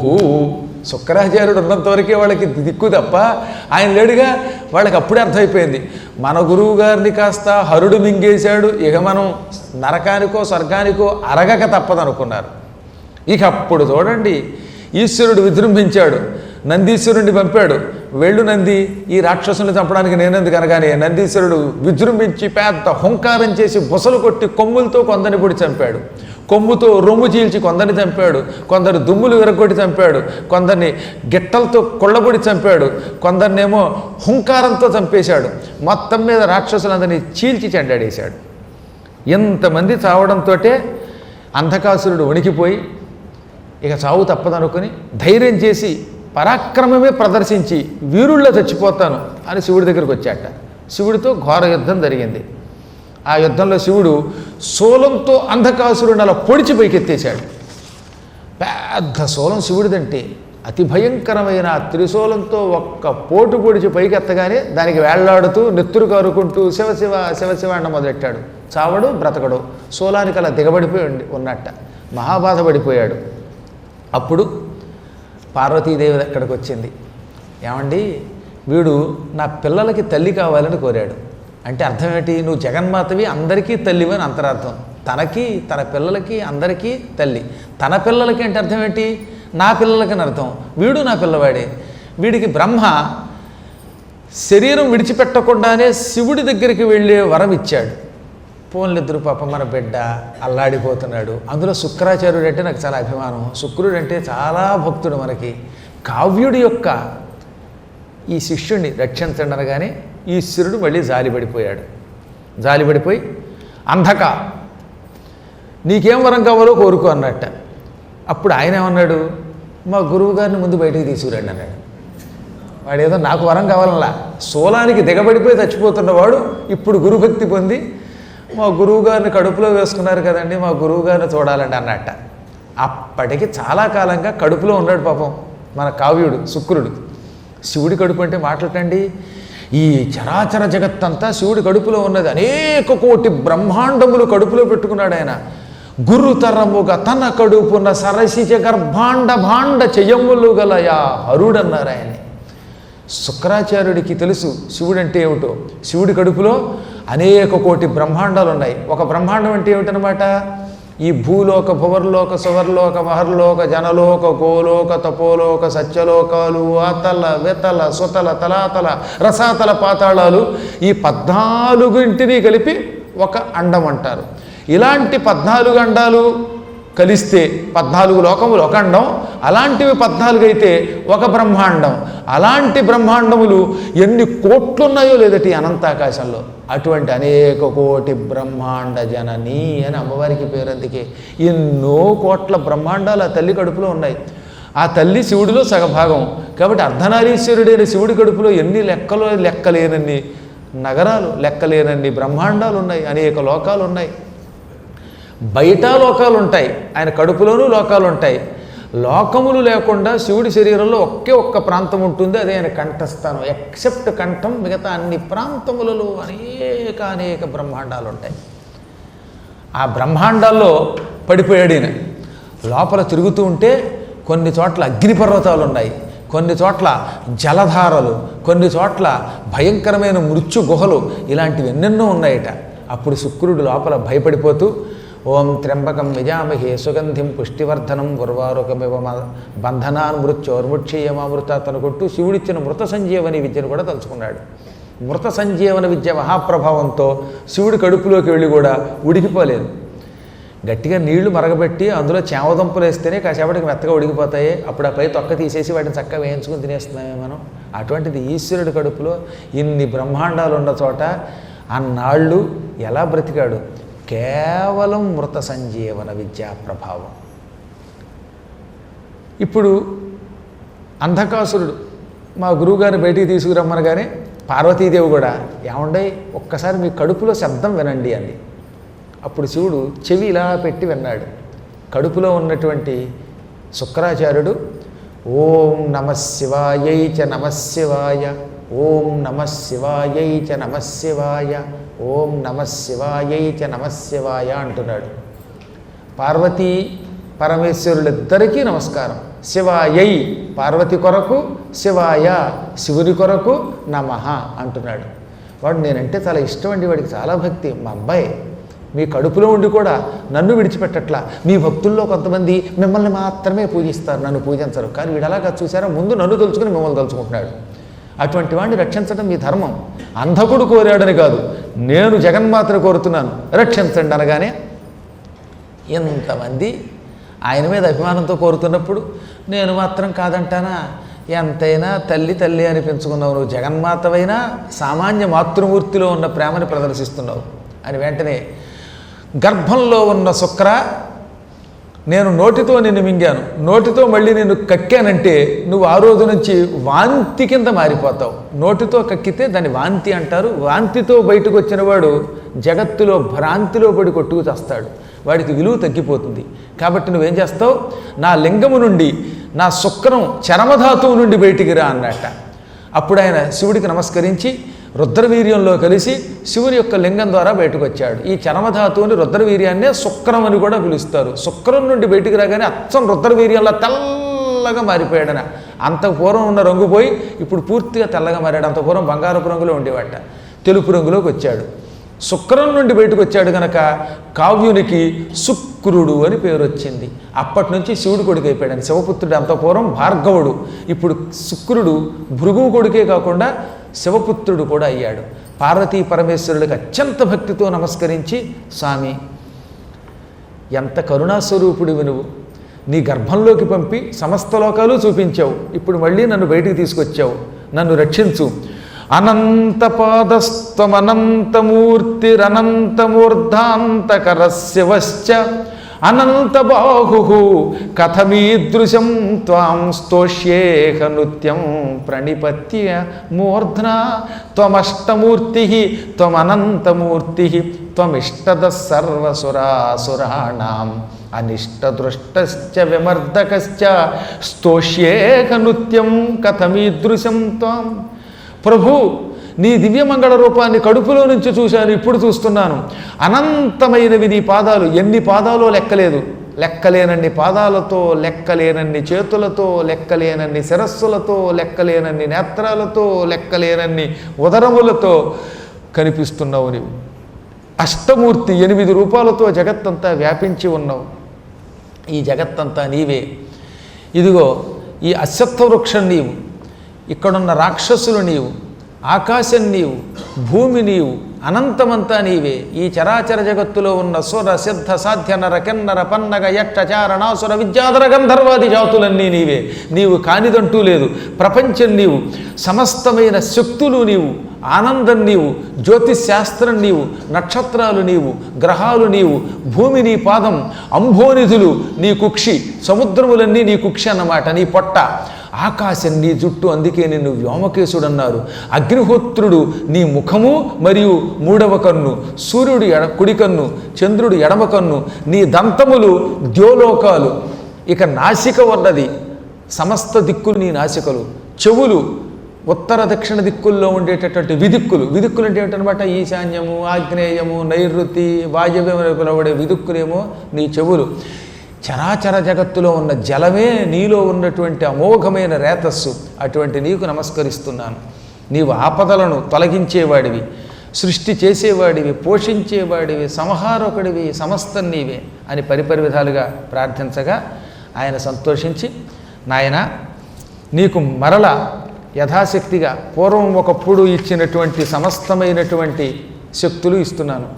శుక్రాచార్యుడు ఉన్నంతవరకే వాళ్ళకి దిక్కు తప్ప ఆయన లేడుగా. వాళ్ళకి అప్పుడే అర్థమైపోయింది, మన గురువు గారిని కాస్త హరుడు మింగేశాడు, ఇక మనం నరకానికో స్వర్గానికో అరగక తప్పదనుకున్నారు. ఇక అప్పుడు చూడండి, ఈశ్వరుడు విజృంభించాడు, నందీశ్వరుడిని పంపాడు. వెళ్ళు నంది, ఈ రాక్షసుని చంపడానికి నేనెందుకు అనగానే నందీశ్వరుడు విజృంభించి పెద్ద హుంకారం చేసి బుసలు కొట్టి కొమ్ములతో కొందరిని పొడి చంపాడు, కొమ్ముతో రొమ్ము చీల్చి కొందరిని చంపాడు, కొందరు దుమ్ములు విరగొట్టి చంపాడు, కొందరిని గిట్టలతో కొళ్ళబొడి చంపాడు, కొందరినేమో హుంకారంతో చంపేశాడు. మొత్తం మీద రాక్షసులందరినీ చీల్చి చెండాడేశాడు. ఎంతమంది చావడంతో అంధకాసురుడు వణికిపోయి ఇక చావు తప్పదనుకుని ధైర్యం చేసి పరాక్రమమే ప్రదర్శించి వీరుల్లో చచ్చిపోతాను అని శివుడి దగ్గరికి వచ్చాట. శివుడితో ఘోర యుద్ధం జరిగింది. ఆ యుద్ధంలో శివుడు శూలంతో అంధకాసురుడిని అలా పొడిచి పైకెత్తేశాడు. పెద్ద శూలం శివుడిదంటే అతి భయంకరమైన త్రిశూలంతో ఒక్క పోటు పొడిచి పైకెత్తగానే దానికి వేళ్లాడుతూ నెత్తురు కారుకుంటూ శివశివ శివశివ అన్న మొదలెట్టాడు. చావడు బ్రతకడు, శూలానికి అలా దిగబడిపోయి ఉన్నట్ట. మహాబాధపడిపోయాడు. అప్పుడు పార్వతీదేవి అక్కడికి వచ్చింది. ఏమండి, వీడు నా పిల్లలకి తల్లి కావాలని కోరాడు. అంటే అర్థం ఏంటి, నువ్వు జగన్మాతవి, అందరికీ తల్లివి అని అంతరార్థం. తనకి, తన పిల్లలకి, అందరికీ తల్లి. తన పిల్లలకి అంటే అర్థం ఏంటి, నా పిల్లలకని అర్థం. వీడు నా పిల్లవాడే. వీడికి బ్రహ్మ శరీరం విడిచిపెట్టకుండానే శివుడి దగ్గరికి వెళ్ళే వరం ఇచ్చాడు. పోన్లిద్దరు పాపం మన బిడ్డ అల్లాడిపోతున్నాడు. అందులో శుక్రాచార్యుడు అంటే నాకు చాలా అభిమానం. శుక్రుడు అంటే చాలా భక్తుడు మనకి. కావ్యుడి యొక్క ఈ శిష్యుడిని రక్షించండి అనగానే ఈశ్వరుడు మళ్ళీ జాలిపడిపోయాడు. జాలిపడిపోయి అంధక నీకేం వరం కావాలో కోరుకో అన్నట్ట. అప్పుడు ఆయన ఏమన్నాడు, మా గురువు గారిని ముందు బయటికి తీసుకురండి అన్నాడు. వాడు ఏదో నాకు వరం కావాలలా, శూలానికి దిగబడిపోయి చచ్చిపోతున్నవాడు ఇప్పుడు గురుభక్తి పొంది మా గురువుగారిని కడుపులో వేసుకున్నారు కదండి, మా గురువుగారిని చూడాలండి అన్నట్ట. అప్పటికి చాలా కాలంగా కడుపులో ఉన్నాడు పాపం మన కావ్యుడు శుక్రుడు. శివుడి కడుపు అంటే మాట్లాడండి, ఈ చరాచర జగత్తంతా శివుడి కడుపులో ఉన్నది. అనేక కోటి బ్రహ్మాండములు కడుపులో పెట్టుకున్నాడు ఆయన. గురుతరముగా తన కడుపున సరసిజ గర్భాండ భాండ చెయ్యములు గలయా హరుడన్నారు ఆయన్ని. శుక్రాచార్యుడికి తెలుసు శివుడంటే ఏమిటో. శివుడి కడుపులో అనేక కోటి బ్రహ్మాండాలు ఉన్నాయి. ఒక బ్రహ్మాండం అంటే ఏమిటనమాట, ఈ భూలోక, భువర్లోక, సువర్లోక, మహర్లోక, జనలోక, గోలోక, తపోలోక, సత్యలోకాలు, ఆతల, వెతల, సుతల, తలాతల, రసాతల, పాతాళాలు, ఈ 14 కలిపి ఒక అండం అంటారు. ఇలాంటి 14 అండాలు కలిస్తే 14 లోకములు ఒక అండం. అలాంటివి 14 అయితే ఒక బ్రహ్మాండం. అలాంటి బ్రహ్మాండములు ఎన్ని కోట్లున్నాయో లేదటి అనంతాకాశంలో. అటువంటి అనేక కోటి బ్రహ్మాండ జనని అని అమ్మవారికి పేరు. అందుకే ఎన్నో కోట్ల బ్రహ్మాండాలు ఆ తల్లి కడుపులో ఉన్నాయి. ఆ తల్లి శివుడిలో సగభాగం కాబట్టి అర్ధనారీశ్వరుడైన శివుడి కడుపులో ఎన్ని లెక్కలేనన్ని నగరాలు, లెక్కలేనన్ని బ్రహ్మాండాలు ఉన్నాయి. అనేక లోకాలు ఉన్నాయి. బయట లోకాలు ఉంటాయి, ఆయన కడుపులోనూ లోకాలు ఉంటాయి. లోకములు లేకుండా శివుడి శరీరంలో ఒక్క ప్రాంతం ఉంటుంది, అదే ఆయన కంఠస్థానం. ఎక్సెప్ట్ కంఠం, మిగతా అన్ని ప్రాంతములలో అనేక బ్రహ్మాండాలు ఉంటాయి. ఆ బ్రహ్మాండాల్లో పడిపోయాడు ఈయన. లోపల తిరుగుతూ ఉంటే కొన్ని చోట్ల అగ్నిపర్వతాలు ఉన్నాయి, కొన్ని చోట్ల జలధారలు, కొన్ని చోట్ల భయంకరమైన మృత్యు గుహలు, ఇలాంటివి ఎన్నెన్నో ఉన్నాయట. అప్పుడు శుక్రుడు లోపల భయపడిపోతూ ఓం త్ర్యంబకం యజామహే సుగంధిం పుష్టివర్ధనం ఉర్వారుకమివ బంధనాన్ మృత్యోర్ముక్షేయమామృతాత్ అనుకుంటూ శివుడిచ్చిన మృత సంజీవని విద్యను కూడా తలుచుకున్నాడు. మృత సంజీవన విద్య మహాప్రభావంతో శివుడి కడుపులోకి వెళ్ళి కూడా ఉడికిపోలేదు. గట్టిగా నీళ్లు మరగబెట్టి అందులో చేమదుంపలు వేస్తేనే కాసేపటికి మెత్తగా ఉడికిపోతాయి. అప్పుడు ఆ పై తొక్క తీసేసి వాటిని చక్కగా వేయించుకుని తినేస్తున్నామే మనం. అటువంటిది ఈశ్వరుడి కడుపులో ఇన్ని బ్రహ్మాండాలు ఉన్న చోట అన్నాళ్ళు ఎలా బ్రతికాడు? కేవలం మృత సంజీవన విద్యా ప్రభావం. ఇప్పుడు అంధకాసురుడు మా గురువుగారిని బయటికి తీసుకురమ్మనగానే పార్వతీదేవి కూడా ఏమండే ఒక్కసారి మీ కడుపులో శబ్దం వినండి అంది. అప్పుడు శివుడు చెవి ఇలా పెట్టి విన్నాడు. కడుపులో ఉన్నటువంటి శుక్రాచార్యుడు ఓం నమః శివాయై చ నమః శివాయ, ఓం నమః శివాయై చ నమః శివాయ, ఓం నమః శివాయై చ నమః శివాయ అంటున్నాడు. పార్వతీ పరమేశ్వరులిద్దరికీ నమస్కారం. శివాయై పార్వతి కొరకు, శివాయ శివుని కొరకు నమః అంటున్నాడు. వాడు నేనంటే చాలా ఇష్టం అండి, వాడికి చాలా భక్తి. మా అబ్బాయి మీ కడుపులో ఉండి కూడా నన్ను విడిచిపెట్టట్లా. మీ భక్తుల్లో కొంతమంది మిమ్మల్ని మాత్రమే పూజిస్తారు, నన్ను పూజించరు. కానీ వీడు అలాగా చూసారా, ముందు నన్ను తలుచుకుని మిమ్మల్ని తలుచుకుంటున్నాడు. అటువంటి వాడిని రక్షించడం మీ ధర్మం. అంధకుడు కోరాడని కాదు, నేను జగన్మాతను కోరుతున్నాను రక్షించండి అనగానే ఎంతమంది ఆయన మీద అభిమానంతో కోరుతున్నప్పుడు నేను మాత్రం కాదంటానా? ఎంతైనా తల్లి తల్లి అనిపించుకున్నావు నువ్వు, జగన్మాతవైనా సామాన్య మాతృమూర్తిలో ఉన్న ప్రేమని ప్రదర్శిస్తున్నావు అని వెంటనే గర్భంలో ఉన్న శుక్ర, నేను నోటితో నిన్ను మింగాను, నోటితో మళ్ళీ నిన్ను కక్కానంటే నువ్వు ఆ రోజు నుంచి వాంతి కింద మారిపోతావు. నోటితో కక్కితే దాన్ని వాంతి అంటారు. వాంతితో బయటకు వచ్చిన వాడు జగత్తులో భ్రాంతిలో పడి కొట్టుకు చేస్తాడు, వాడికి విలువ తగ్గిపోతుంది. కాబట్టి నువ్వేం చేస్తావు, నా లింగము నుండి నా శుక్రం చరమధాతువు నుండి బయటికి రా అన్నట్ట. అప్పుడు ఆయన శివుడికి నమస్కరించి రుద్రవీర్యంలో కలిసి శివుని యొక్క లింగం ద్వారా బయటకు వచ్చాడు. ఈ చరమధాతువుని రుద్రవీర్యాన్నే శుక్రం అని కూడా పిలుస్తారు. శుక్రం నుండి బయటికి రాగానే అచ్చం రుద్రవీర్యంలో తెల్లగా మారిపోయాడన. అంత పూర్వం ఉన్న రంగు పోయి ఇప్పుడు పూర్తిగా తెల్లగా మారాడు. అంత పూర్వం బంగారపు రంగులో ఉండేవాట, తెలుపు రంగులోకి వచ్చాడు. శుక్రం నుండి బయటకు వచ్చాడు కనుక కావ్యునికి శుక్రుడు అని పేరు వచ్చింది. అప్పటి నుంచి శివుడు కొడుకు అయిపోయాడు. శివపుత్రుడు అంత పూర్వం భార్గవుడు, ఇప్పుడు శుక్రుడు భృగువు కొడుకే కాకుండా శివపుత్రుడు కూడా అయ్యాడు. పార్వతీ పరమేశ్వరుడికి అత్యంత భక్తితో నమస్కరించి, స్వామి ఎంత కరుణాస్వరూపుడివి నువ్వు, నీ గర్భంలోకి పంపి సమస్త లోకాలు చూపించావు, ఇప్పుడు మళ్ళీ నన్ను బయటికి తీసుకొచ్చావు, నన్ను రక్షించు. అనంతపాదస్తమనంతమూర్తిరనంతమూర్ధాంతకర శివశ్చ అనంతబాహు కథమీదృశం త్వాం స్తోష్యేహ నృత్యం ప్రణిపత్య మూర్ధ్నా త్వమష్టమూర్తి త్వమనంతమూర్తి త్వమిష్టద సర్వసురాసురాణాం అనిష్టదృష్టశ్చ విమర్దకశ్చ స్తోష్యేహ నృత్యం కథమీదృశం త్వాం. ప్రభు, నీ దివ్యమంగళ రూపాన్ని కడుపులో నుంచి చూశాను, ఇప్పుడు చూస్తున్నాను. అనంతమైనవి నీ పాదాలు, ఎన్ని పాదాలో లెక్కలేదు. లెక్కలేనన్ని పాదాలతో, లెక్కలేనన్ని చేతులతో, లెక్కలేనన్ని శిరస్సులతో, లెక్కలేనన్ని నేత్రాలతో, లెక్కలేనన్ని ఉదరములతో కనిపిస్తున్నావు నీవు. అష్టమూర్తి 8 రూపాలతో జగత్తంతా వ్యాపించి ఉన్నావు. ఈ జగత్తంతా నీవే. ఇదిగో ఈ అశ్వత్థ వృక్షం నీవు, ఇక్కడున్న రాక్షసులు నీవు, ఆకాశం నీవు, భూమి నీవు, అనంతమంతా నీవే. ఈ చరాచర జగత్తులో ఉన్న సుర సిద్ధ సాధ్య నర కిన్నర పన్నగ యక్ష చారణాసుర విద్యాధర గంధర్వాది జాతులన్నీ నీవే. నీవు కానిదంటూ లేదు. ప్రపంచం నీవు, సమస్తమైన శక్తులు నీవు, ఆనందం నీవు, జ్యోతిశాస్త్రం నీవు, నక్షత్రాలు నీవు, గ్రహాలు నీవు, భూమి నీ పాదం, అంభోనిధులు నీ కుక్షి, సముద్రములన్నీ నీ కుక్షి అన్నమాట, నీ పొట్ట. ఆకాశం నీ జుట్టు, అందుకే నిన్ను వ్యోమకేశుడు అన్నారు. అగ్నిహోత్రుడు నీ ముఖము మరియు 3వ కన్ను, సూర్యుడు కుడి కన్ను, చంద్రుడు ఎడమ కన్ను, నీ దంతములు ద్యోలోకాలు. ఇక నాసిక ఉన్నది, సమస్త దిక్కులు నీ నాసికలు. చెవులు ఉత్తర దక్షిణ దిక్కుల్లో ఉండేటటువంటి విదిక్కులు. విదిక్కులు అంటే ఏమిటనమాట, ఈశాన్యము, ఆగ్నేయము, నైరుతి, వాయవ్యం పిలవడే విదిక్కులేమో నీ చెవులు. చరాచర జగత్తులో ఉన్న జలమే నీలో ఉన్నటువంటి అమోఘమైన రేతస్సు. అటువంటి నీకు నమస్కరిస్తున్నాను. నీవు ఆపదలను తొలగించేవాడివి, సృష్టి చేసేవాడివి, పోషించేవాడివి, సంహారకుడివి, సమస్తం నీవే అని పరిపరి విధాలుగా ప్రార్థించగా ఆయన సంతోషించి, నాయన నీకు మరల యథాశక్తిగా పూర్వం ఒకప్పుడు ఇచ్చినటువంటి సమస్తమైనటువంటి శక్తులు ఇస్తున్నాను,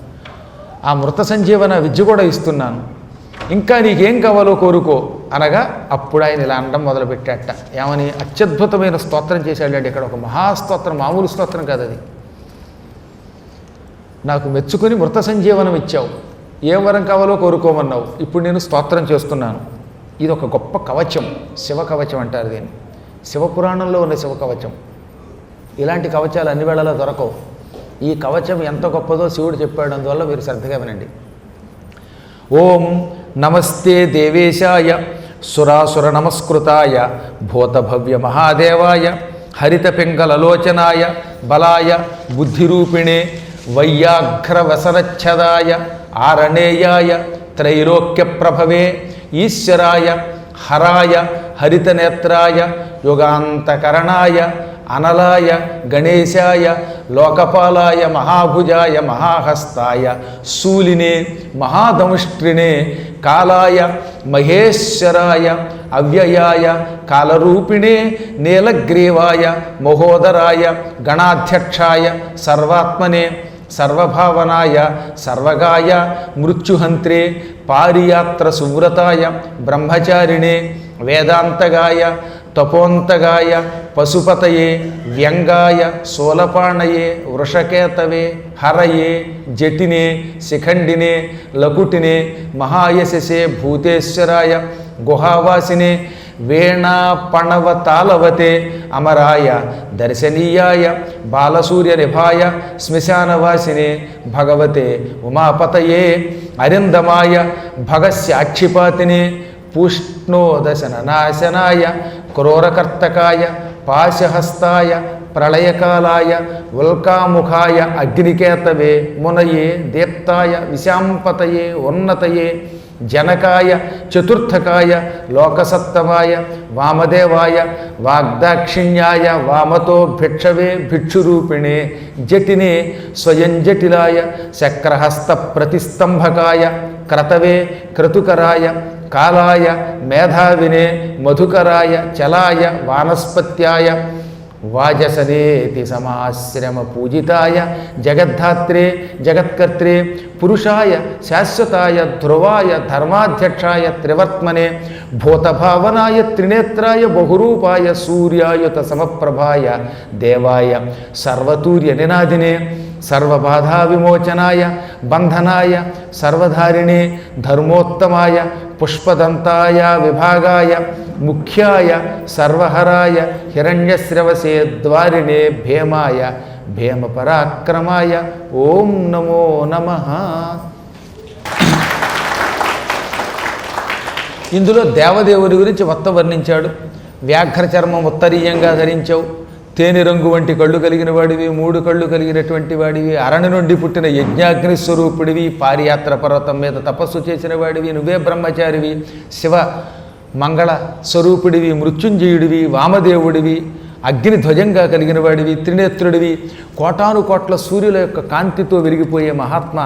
ఆ మృత సంజీవన విద్య కూడా ఇస్తున్నాను, ఇంకా నీకేం కావాలో కోరుకో అనగా అప్పుడు ఆయన ఇలా అనడం మొదలుపెట్టాట. ఏమని అత్యద్భుతమైన స్తోత్రం చేశాడండి. ఇక్కడ ఒక మహాస్తోత్రం, మామూలు స్తోత్రం కాదు అది. నాకు మెచ్చుకొని మృత సంజీవనం ఇచ్చావు, ఏం వరం కావాలో కోరుకోమన్నావు, ఇప్పుడు నేను స్తోత్రం చేస్తున్నాను. ఇది ఒక గొప్ప కవచం, శివ కవచం అంటారు దీన్ని. శివపురాణంలో ఉన్న శివ కవచం. ఇలాంటి కవచాలు అన్ని వేళలా దొరకవు. ఈ కవచం ఎంత గొప్పదో శివుడు చెప్పాడు, అందువల్ల మీరు శ్రద్ధగా వినండి. ఓం నమస్తే దేవేశాయ సురాసుర నమస్కృతాయ భూతభవ్య మహాదేవాయ హరిత పింగళలోచనాయ బలాయ బుద్ధిరూపిణే వయ్యాఘ్రవసనచ్ఛదాయ ఆరణేయాయ త్రైలోక్య ప్రభవే ఈశ్వరాయ హరాయ హరితనేత్రాయ యుగాంతకరణాయ అనలాయ గణేశాయ లోకపాలాయ మహాభుజాయ మహాహస్తాయ శూలినే మహాదముష్ట్రిణే కాలాయ మహేశ్వరాయ అవ్యయాయ కాలరూపిణే నీలగ్రీవాయ మహోదరాయ గణాధ్యక్షాయ సర్వాత్మనే సర్వభావనాయ సర్వగాయ మృత్యుహంత్రే పారియాత్ర సువ్రతాయ బ్రహ్మచారిణే వేదాంతగాయ తపోంతగాయ పశుపతయే వ్యంగాయ శూలపాణయే వృషకేతవే హరయే జటినే శిఖండినే లకుటినే మహాయశసే భూతేశ్వరాయ గుహావాసినే వేణాపణవతాళవతే అమరాయ దర్శనీయాయ బాలసూర్యనిభాయ శ్మశానవాసినే భగవతే ఉమాపతయే అరిందమాయ భగస్యాక్షిపాతినే పూష్ణోదశననాశనాయ క్రూరకర్తకాయ పాశహస్తాయ ప్రళయకాలాయ ఉల్కాముఖాయ అగ్నికేతవే మునయే దీప్తాయ విశాంపతయే ఉన్నతయే జనకాయ చతుర్థకాయ లోకసత్తమాయ వామదేవాయ వాగ్దాక్షిణ్యాయ వామతో భిక్షవే భిక్షురూపిణే జటినే స్వయం జటిలాయ శక్రహస్త ప్రతిస్తంభకాయ క్రతవే క్రతుకరాయ కాలాయ మేధావినే మధుకరాయ చలాయ వానస్పత్యాయ వాజసనేతి సమాశ్రమ పూజితాయ జగద్ధాత్రే జగత్కర్త్రే పురుషాయ శాశ్వతాయ ధ్రువాయ ధర్మాధ్యక్షాయ త్రివర్త్మనే భూతభావనాయ త్రినేత్రాయ బహురూపాయ సూర్యాయుత సమప్రభాయ దేవాయ సర్వతూర్య నినాదినే సర్వబాధా విమోచనాయ బంధనాయ సర్వధారిణే ధర్మోత్తమాయ పుష్పదంతాయ విభాగాయ ముఖ్యాయ సర్వహరాయ హిరణ్యశ్రవసే ద్వారిణే భేమాయ భేమపరాక్రమాయ ఓం నమో నమః. ఇందులో దేవదేవుడి గురించి మొత్తం వర్ణించాడు. వ్యాఘ్ర చర్మం ఉత్తరీయంగా ధరించావు, తేనె రంగు వంటి కళ్ళు కలిగిన వాడివి, 3 కళ్ళు కలిగినటువంటి వాడివి, అరణి నుండి పుట్టిన యజ్ఞాగ్ని స్వరూపుడివి, పారియాత్ర పర్వతం మీద తపస్సు చేసిన వాడివి, నువ్వే బ్రహ్మచారివి, శివ మంగళ స్వరూపుడివి, మృత్యుంజయుడివి, వామదేవుడివి, అగ్ని ధ్వజంగా కలిగిన వాడివి, త్రినేత్రుడివి, కోటాను కోట్ల సూర్యుల యొక్క కాంతితో విరిగిపోయే మహాత్మ,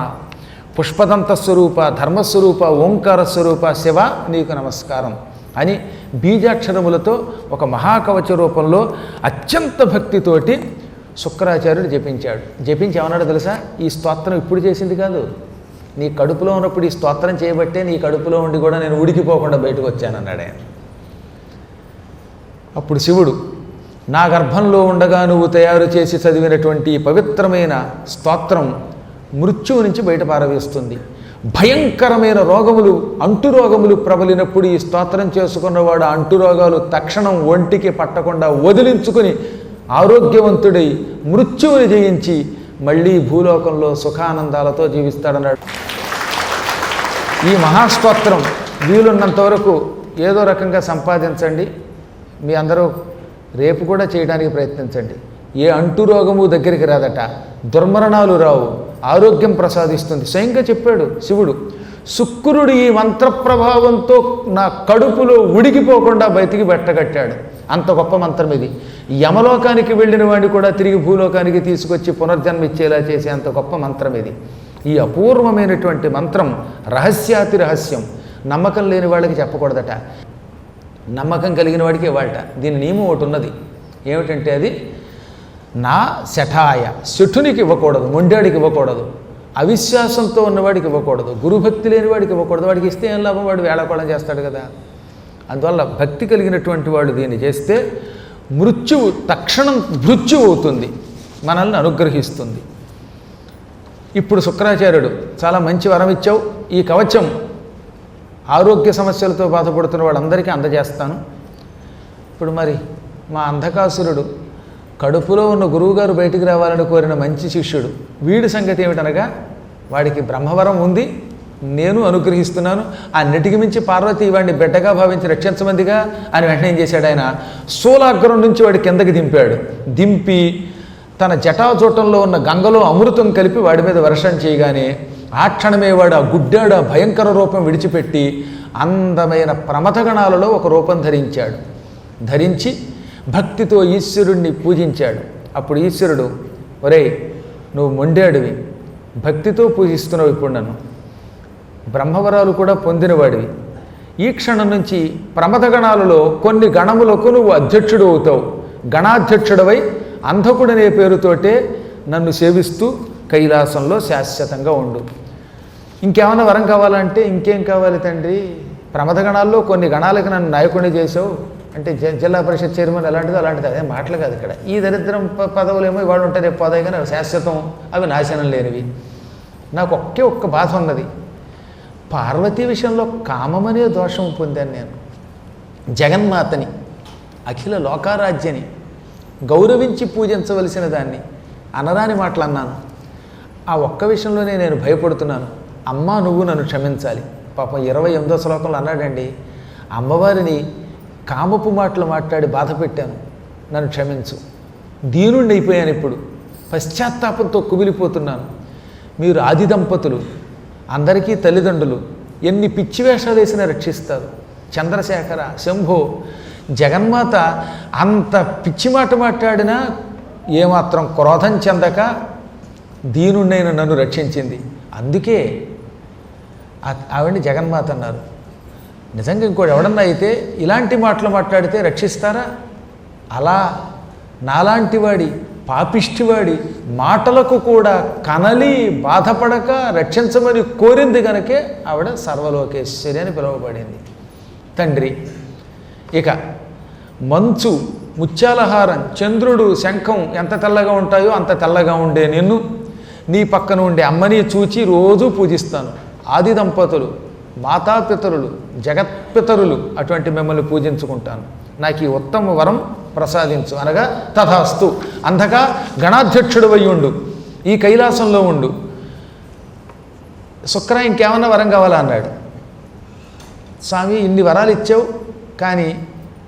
పుష్పదంత స్వరూప, ధర్మస్వరూప, ఓంకార స్వరూప శివ నీకు నమస్కారం అని బీజాక్షరములతో ఒక మహాకవచ రూపంలో అత్యంత భక్తితోటి శుక్రాచార్యుడు జపించాడు. జపించి ఏమన్నాడు తెలుసా? ఈ స్తోత్రం ఇప్పుడు చేసింది కాదు, నీ కడుపులో ఉన్నప్పుడు ఈ స్తోత్రం చేయబట్టే నీ కడుపులో ఉండి కూడా నేను ఉడికిపోకుండా బయటకు వచ్చానన్నాడు ఆయన. అప్పుడు శివుడు, నా గర్భంలో ఉండగా నువ్వు తయారు చేసి చదివినటువంటి ఈ పవిత్రమైన స్తోత్రం మృత్యువు నుంచి బయట పారవేస్తుంది. భయంకరమైన రోగములు, అంటురోగములు ప్రబలినప్పుడు ఈ స్తోత్రం చేసుకున్నవాడు అంటురోగాలు తక్షణం ఒంటికి పట్టకుండా వదిలించుకుని ఆరోగ్యవంతుడై మృత్యువుని జయించి మళ్ళీ భూలోకంలో సుఖానందాలతో జీవిస్తాడన్నాడు. ఈ మహాస్తోత్రం వీలున్నంత వరకు ఏదో రకంగా సంపాదించండి. మీ అందరూ రేపు కూడా చేయడానికి ప్రయత్నించండి. ఏ అంటురోగము దగ్గరికి రాదట, దుర్మరణాలు రావు, ఆరోగ్యం ప్రసాదిస్తుంది. స్వయంగా చెప్పాడు శివుడు. శుక్రుడు ఈ మంత్ర ప్రభావంతో నా కడుపులో ఉడికిపోకుండా బయటికి పెట్టగట్టాడు. అంత గొప్ప మంత్రం ఇది. యమలోకానికి వెళ్ళిన వాడిని కూడా తిరిగి భూలోకానికి తీసుకొచ్చి పునర్జన్మ ఇచ్చేలా చేసేంత గొప్ప మంత్రం ఇది. ఈ అపూర్వమైనటువంటి మంత్రం రహస్యాతి రహస్యం. నమ్మకం లేని వాళ్ళకి చెప్పకూడదట, నమ్మకం కలిగిన వాడికి ఇవ్వాలట. దీని నియమం ఒకటి ఉన్నది. ఏమిటంటే అది నా శఠాయ, శఠునికి ఇవ్వకూడదు, మొండాడికి ఇవ్వకూడదు, అవిశ్వాసంతో ఉన్నవాడికి ఇవ్వకూడదు, గురుభక్తి లేని వాడికి ఇవ్వకూడదు. వాడికి ఇస్తే ఏం లాభం, వాడు వేళాకోళం చేస్తాడు కదా. అందువల్ల భక్తి కలిగినటువంటి వాడు దీన్ని చేస్తే మృత్యువు తక్షణం మృత్యువు అవుతుంది, మనల్ని అనుగ్రహిస్తుంది. ఇప్పుడు శుక్రాచార్యుడు చాలా మంచి వరం ఇచ్చావు, ఈ కవచం ఆరోగ్య సమస్యలతో బాధపడుతున్న వాళ్ళందరికీ అందజేస్తాను. ఇప్పుడు మరి మా అంధకాసురుడు కడుపులో ఉన్న గురువుగారు బయటికి రావాలని కోరిన మంచి శిష్యుడు, వీడి సంగతి ఏమిటనగా వాడికి బ్రహ్మవరం ఉంది, నేను అనుగ్రహిస్తున్నాను. అన్నిటికి మించి పార్వతి వాడిని బిడ్డగా భావించి రక్షించమందిగా అని వెంటనే ఏం చేశాడు, ఆయన శూలాగ్రం నుంచి వాడి కిందకి దింపాడు. దింపి తన జటాజూటంలో ఉన్న గంగలో అమృతం కలిపి వాడి మీద వర్షం చేయగానే ఆ క్షణమే వాడు ఆ గుడ్డాడు ఆ భయంకర రూపం విడిచిపెట్టి అందమైన ప్రమథగణాలలో ఒక రూపం ధరించాడు. ధరించి భక్తితో ఈశ్వరుణ్ణి పూజించాడు. అప్పుడు ఈశ్వరుడు, ఒరేయ్ నువ్వు మొండాడివి, భక్తితో పూజిస్తున్నావు ఇప్పుడు నన్ను, బ్రహ్మవరాలు కూడా పొందినవాడివి, ఈ క్షణం నుంచి ప్రమథగణాలలో కొన్ని గణములకు నువ్వు అధ్యక్షుడు అవుతావు, గణాధ్యక్షుడవై అంధకుడనే పేరుతోటే నన్ను సేవిస్తూ కైలాసంలో శాశ్వతంగా ఉండు. ఇంకేమైనా వరం కావాలంటే, ఇంకేం కావాలి తండ్రి, ప్రమథగణాల్లో కొన్ని గణాలకు నన్ను నాయకుడిని చేసావు అంటే జిల్లా పరిషత్ చైర్మన్ ఎలాంటిదో అలాంటిది, అదే మాటలు కాదు ఇక్కడ. ఈ దరిద్రం పదవులేమో ఇవాడు ఉంటారు, రేపు పోదాయి, కానీ అవి శాశ్వతం, అవి నాశనం లేనివి. నాకు ఒక్క బాధ ఉన్నది, పార్వతీ విషయంలో కామమనే దోషం పొందాను నేను. జగన్మాతని, అఖిల లోకారాజ్యని గౌరవించి పూజించవలసిన దాన్ని అనరాని మాటలు అన్నాను. ఆ ఒక్క విషయంలోనే నేను భయపడుతున్నాను. అమ్మా నువ్వు నన్ను క్షమించాలి. పాపం 28వ శ్లోకంలో అన్నాడండి, అమ్మవారిని కామపు మాటలు మాట్లాడి బాధ పెట్టాను, నన్ను క్షమించు. దీనుణ్ణి అయిపోయాను, ఇప్పుడు పశ్చాత్తాపంతో కుమిలిపోతున్నాను. మీరు ఆది దంపతులు, అందరికీ తల్లిదండ్రులు, ఎన్ని పిచ్చి వేషాలు వేసినా రక్షిస్తారు. చంద్రశేఖర శంభో, జగన్మాత అంత పిచ్చి మాట మాట్లాడినా ఏమాత్రం క్రోధం చెందక దీనుణ్ణైన నన్ను రక్షించింది. అందుకే ఆవిడ్ని జగన్మాత అన్నారు. నిజంగా ఇంకోటి ఎవడన్నా అయితే ఇలాంటి మాటలు మాట్లాడితే రక్షిస్తారా? అలా నాలాంటి వాడి పాపిష్టివాడి మాటలకు కూడా కనలి బాధపడక రక్షించమని కోరింది కనుకే ఆవిడ సర్వలోకేశ్వరి అని పిలువబడింది. తండ్రి, ఇక మంచు, ముత్యాలహారం, చంద్రుడు, శంఖం ఎంత తెల్లగా ఉంటాయో అంత తెల్లగా ఉండే నిన్ను, నీ పక్కన ఉండే అమ్మని చూచి రోజూ పూజిస్తాను. ఆది దంపతులు, మాతాపితరులు, జగత్పితరులు, అటువంటి మిమ్మల్ని పూజించుకుంటాను. నాకు ఈ ఉత్తమ వరం ప్రసాదించు అనగా తథాస్తు. అంధక గణాధ్యక్షుడు అయి ఉండు, ఈ కైలాసంలో ఉండు. శుక్ర ఇంకేమన్నా వరం కావాలా అన్నాడు. స్వామి ఇన్ని వరాలు ఇచ్చావు, కానీ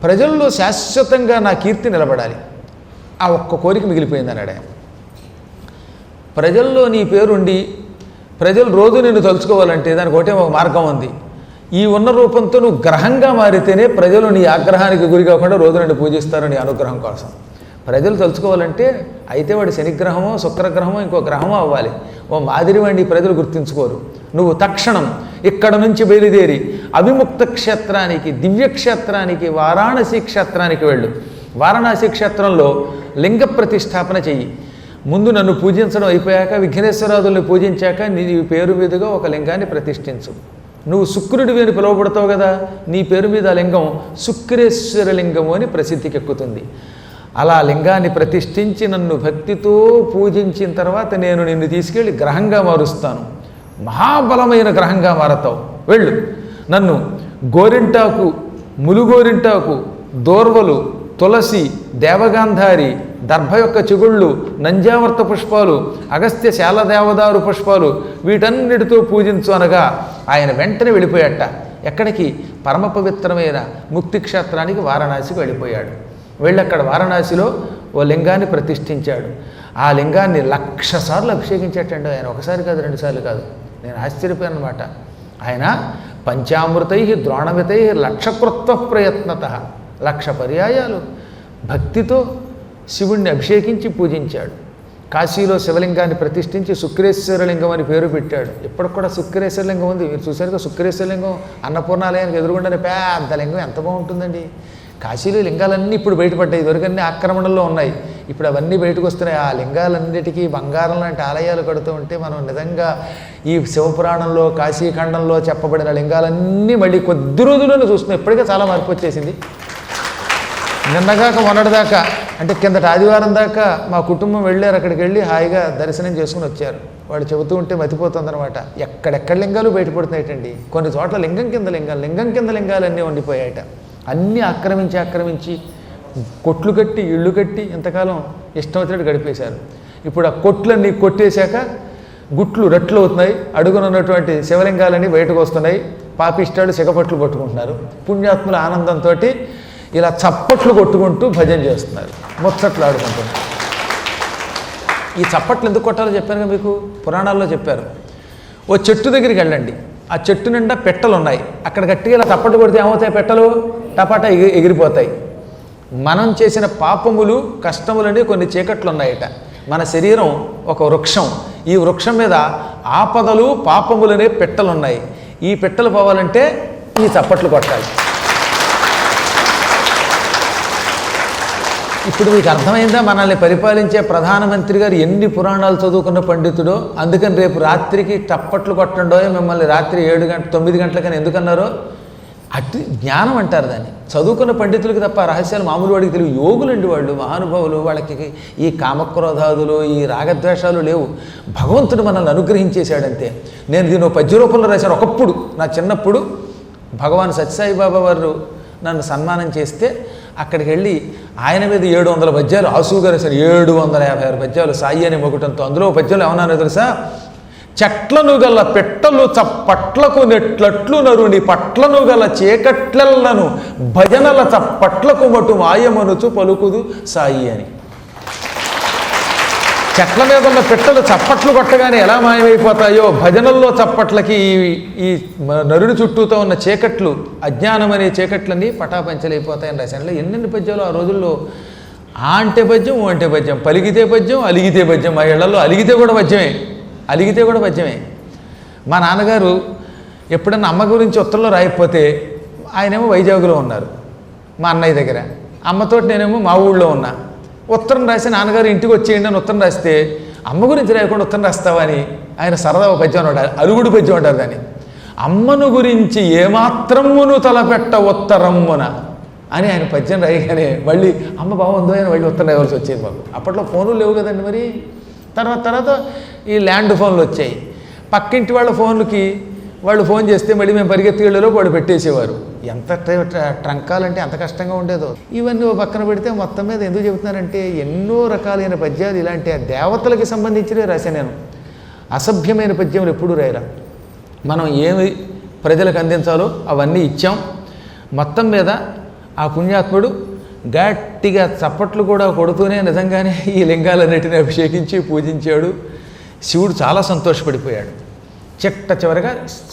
ప్రజల్లో శాశ్వతంగా నా కీర్తి నిలబడాలి, ఆ ఒక్క కోరిక మిగిలిపోయింది అన్నాడు ఆయన. ప్రజల్లో నీ పేరుండి ప్రజలు రోజు నిన్ను తలుచుకోవాలంటే దానికి ఒకటే ఒక మార్గం ఉంది. ఈ ఉన్న రూపంతో నువ్వు గ్రహంగా మారితేనే ప్రజలు నీ ఆగ్రహానికి గురి కాకుండా రోజు నిన్ను పూజిస్తారు నీ అనుగ్రహం కోసం. ప్రజలు తలుచుకోవాలంటే అయితే వాడి శనిగ్రహమో శుక్రగ్రహమో ఇంకో గ్రహమో అవ్వాలి. ఓ మాదిరి వాడిని ప్రజలు గుర్తించుకోరు. నువ్వు తక్షణం ఇక్కడ నుంచి బయలుదేరి అవిముక్త క్షేత్రానికి, దివ్యక్షేత్రానికి, వారాణసి క్షేత్రానికి వెళ్ళు. వారణాసి క్షేత్రంలో లింగ ప్రతిష్టాపన చెయ్యి. ముందు నన్ను పూజించడం అయిపోయాక, విఘ్నేశ్వరాదుల్ని పూజించాక నీ పేరు మీదుగా ఒక లింగాన్ని ప్రతిష్ఠించు. నువ్వు శుక్రుడివి అని పిలువబడతావు కదా, నీ పేరు మీద ఆ లింగం శుక్రేశ్వర లింగము అని ప్రసిద్ధికి ఎక్కుతుంది. అలా లింగాన్ని ప్రతిష్ఠించి నన్ను భక్తితో పూజించిన తర్వాత నేను నిన్ను తీసుకెళ్ళి గ్రహంగా మారుస్తాను. మహాబలమైన గ్రహంగా మారతావు. వెళ్ళు. నన్ను గోరింటాకు, ములుగోరింటాకు, దోర్వలు, తులసి, దేవగాంధారి, దర్భ యొక్క చిగుళ్ళు, నంజావర్త పుష్పాలు, అగస్త్య శాలదేవదారు పుష్పాలు, వీటన్నిటితో పూజించు అనగా ఆయన వెంటనే వెళ్ళిపోయాట. ఎక్కడికి? పరమ పవిత్రమైన ముక్తి క్షేత్రానికి వారణాసికి వెళ్ళిపోయాడు. వెళ్ళి అక్కడ వారణాసిలో ఓ లింగాన్ని ప్రతిష్ఠించాడు. ఆ లింగాన్ని 1,00,000 సార్లు అభిషేకించేటండి ఆయన. ఒకసారి కాదు, 2 సార్లు కాదు. నేను ఆశ్చర్యపోయాను అనమాట. ఆయన పంచామృతై ద్రోణమితై 1,00,000 కృత్వ ప్రయత్నత 1,00,000 పర్యాయాలు భక్తితో శివుణ్ణి అభిషేకించి పూజించాడు. కాశీలో శివలింగాన్ని ప్రతిష్ఠించి శుక్రేశ్వరలింగం అని పేరు పెట్టాడు. ఇప్పటికి కూడా శుక్రేశ్వరలింగం ఉంది. మీరు చూసారుగా శుక్రేశ్వరలింగం అన్నపూర్ణాలయానికి ఎదురుగుండానే పెద్ద లింగం ఎంత బాగుంటుందండి. కాశీలో లింగాలన్నీ ఇప్పుడు బయటపడ్డాయి. ఇదివరకన్నీ ఆక్రమణలో ఉన్నాయి, ఇప్పుడు అవన్నీ బయటకు వస్తున్నాయి. ఆ లింగాలన్నిటికీ బంగారం లాంటి ఆలయాలు కడుతూ ఉంటే మనం నిజంగా ఈ శివపురాణంలో కాశీఖండంలో చెప్పబడిన లింగాలన్నీ మళ్ళీ కొద్ది రోజుల్లోనే చూస్తున్నాం. ఇప్పటికే చాలా మార్పు వచ్చేసింది. నిన్నగాక మొన్నటిదాకా అంటే కిందటి ఆదివారం దాకా మా కుటుంబం వెళ్ళారు. అక్కడికి వెళ్ళి హాయిగా దర్శనం చేసుకుని వచ్చారు. వాడు చెబుతూ ఉంటే మతిపోతుందనమాట. ఎక్కడెక్కడ లింగాలు బయటపడుతున్నాయటండి. కొన్ని చోట్ల లింగం కింద లింగాలు అన్నీ ఉండిపోయాయట. అన్నీ ఆక్రమించి కొట్లు కట్టి ఇళ్ళు కట్టి ఇంతకాలం ఇష్టం వచ్చినట్టు గడిపేశారు. ఇప్పుడు ఆ కొట్లన్నీ కొట్టేశాక గుట్లు రెట్లు అవుతున్నాయి. అడుగునున్నటువంటి శివలింగాలన్నీ బయటకు వస్తున్నాయి. పాపిష్టాలు సిగపట్లు కొట్టుకుంటున్నారు. పుణ్యాత్ముల ఆనందంతో ఇలా చప్పట్లు కొట్టుకుంటూ భజన చేస్తున్నారు, ముచ్చట్లు ఆడుకుంటున్నారు. ఈ చప్పట్లు ఎందుకు కొట్టాలో చెప్పాను మీకు, పురాణాల్లో చెప్పారు. ఓ చెట్టు దగ్గరికి వెళ్ళండి, ఆ చెట్టు నిండా పెట్టెలు ఉన్నాయి. అక్కడ గట్టిగా ఇలా చప్పట్లు కొడితే ఏమవుతాయి? పెట్టెలు టపాటా ఎగిరిపోతాయి. మనం చేసిన పాపములు కష్టములని కొన్ని చీకట్లు ఉన్నాయట. మన శరీరం ఒక వృక్షం. ఈ వృక్షం మీద ఆపదలు పాపములనే పెట్టెలు ఉన్నాయి. ఈ పెట్టెలు పోవాలంటే ఈ చప్పట్లు కొట్టాలి. ఇప్పుడు మీకు అర్థమైందా మనల్ని పరిపాలించే ప్రధానమంత్రి గారు ఎన్ని పురాణాలు చదువుకున్న పండితుడో? అందుకని రేపు రాత్రికి చప్పట్లు కొట్టండో మిమ్మల్ని రాత్రి 9 గంటలకని ఎందుకన్నారో? అటు జ్ఞానం అంటారు దాన్ని. చదువుకున్న పండితులకి తప్ప రహస్యాలు మామూలు వాడికి తెలియదు. యోగులండి వాళ్ళు, మహానుభావులు. వాళ్ళకి ఈ కామక్రోధాదులు ఈ రాగద్వేషాలు లేవు. భగవంతుడు మనల్ని అనుగ్రహించేశాడంతే. నేను దీని పద్య రూపంలో రాశాను. ఒకప్పుడు నా చిన్నప్పుడు భగవాన్ సత్యసాయిబాబా వారు నన్ను సన్మానం చేస్తే అక్కడికి వెళ్ళి ఆయన మీద 700 పద్యాలు ఆసుగా రాశారు. 756 పద్యాలు సాయి అనే మొగుటంతో. అందులో పద్యాలు ఏమన్నానో తెలుసా? చెట్లను గల పెట్టలు చప్పట్లకు నెట్లట్లు నరుని పట్లను గల చీకట్లెల్లను భజనల చప్పట్లకు మటు మాయమనుచు పలుకుదు సాయి అని. చెట్ల మీద ఉన్న పెట్టలు చప్పట్లు కొట్టగానే ఎలా మాయమైపోతాయో భజనల్లో చప్పట్లకి ఈ నరుడి చుట్టూతో ఉన్న చీకట్లు, అజ్ఞానం అనే చీకట్లన్నీ పటాపంచలైపోతాయని రాశాను. ఎన్నెన్ని పద్యాలు ఆ రోజుల్లో. ఆ అంటే పద్యం, ఓ అంటే పద్యం, పలిగితే పద్యం, అలిగితే పద్యం. మా ఇళ్లలో అలిగితే కూడా పద్యమే. మా నాన్నగారు ఎప్పుడన్నా అమ్మ గురించి ఉత్తరంలో రాయకపోతే, ఆయనేమో వైజాగ్లో ఉన్నారు మా అన్నయ్య దగ్గర, అమ్మతోటి నేనేమో మా ఊళ్ళో ఉన్నా. ఉత్తరం రాసి నాన్నగారు ఇంటికి వచ్చేయండి అని ఉత్తరం రాస్తే, అమ్మ గురించి రాయకుండా ఉత్తరం రాస్తావా అని ఆయన సరదా ఒక పద్యం అంటారు, అలుగుడు పద్యం అంటారు దాన్ని. అమ్మను గురించి ఏమాత్రమును తలపెట్ట ఉత్తరమ్మున అని ఆయన పద్యం రాయగానే మళ్ళీ అమ్మ బాగుందో అని మళ్ళీ ఉత్తరం రాయవలసి వచ్చేది మాకు. అప్పట్లో ఫోన్లు లేవు కదండి మరి. తర్వాత ఈ ల్యాండ్ ఫోన్లు వచ్చాయి. పక్కింటి వాళ్ళ ఫోన్లకి వాళ్ళు ఫోన్ చేస్తే మళ్ళీ మేము పరిగెత్తిళ్ళలో వాడు పెట్టేసేవారు. ఎంత ట్రంకాలంటే అంత కష్టంగా ఉండేదో. ఇవన్నీ పక్కన పెడితే మొత్తం మీద ఎందుకు చెబుతున్నానంటే, ఎన్నో రకాలైన పద్యాలు ఇలాంటి దేవతలకి సంబంధించినవి రాశాను నేను. అసభ్యమైన పద్యములు ఎప్పుడూ రాయరా. మనం ఏమి ప్రజలకు అందించాలో అవన్నీ ఇచ్చాం. మొత్తం మీద ఆ పుణ్యాత్ముడు గట్టిగా చప్పట్లు కూడా కొడుతూనే నిజంగానే ఈ లింగాలన్నిటిని అభిషేకించి పూజించాడు. శివుడు చాలా సంతోషపడిపోయాడు. చివరగా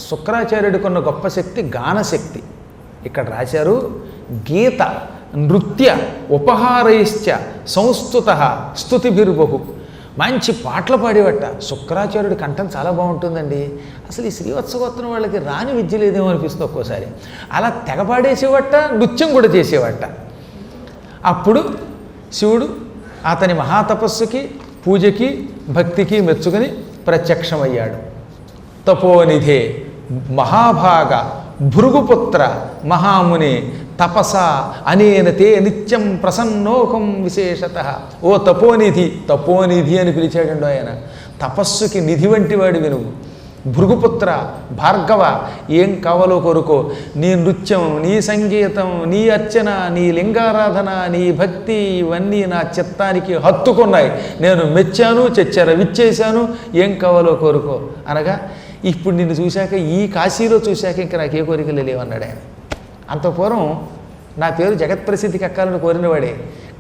శుక్రాచార్యుడికి ఉన్న గొప్ప శక్తి గానశక్తి. ఇక్కడ రాశారు, గీత నృత్య ఉపహారైశ్చ సంస్తుత స్తుతిభిర్బహు. మంచి పాటలు పాడేవట. శుక్రాచార్యుడి కంఠం చాలా బాగుంటుందండి. అసలు ఈ శ్రీవత్సగోత్రం వాళ్ళకి రాని విద్య లేదేమో అనిపిస్తుంది ఒక్కోసారి. అలా తెగపాడేసేవట, నృత్యం కూడా చేసేవట. అప్పుడు శివుడు అతని మహాతపస్సుకి పూజకి భక్తికి మెచ్చుకొని ప్రత్యక్షమయ్యాడు. తపోనిధే మహాభాగ భృగుపుత్ర మహాముని తపస అనేనతే నిత్యం ప్రసన్నోహం విశేషత. ఓ తపోనిధి అని పిలిచాడండు ఆయన. తపస్సుకి నిధి వంటి వాడివి నువ్వు. భృగుపుత్ర, భార్గవ, ఏం కావాలో కోరుకో. నీ నృత్యం, నీ సంగీతం, నీ అర్చన, నీ లింగారాధన, నీ భక్తి ఇవన్నీ నా చిత్తానికి హత్తుకున్నాయి. నేను మెచ్చాను, విచ్చేశాను, ఏం కావాలో కోరుకో అనగా, ఇప్పుడు నిన్ను చూశాక, ఈ కాశీలో చూశాక ఇంకా నాకు ఏ కోరికలు లేవన్నాడు ఆయన. అంత పూర్వం నా పేరు జగత్ప్రసిద్ధికి ఎక్కాలని కోరినవాడే.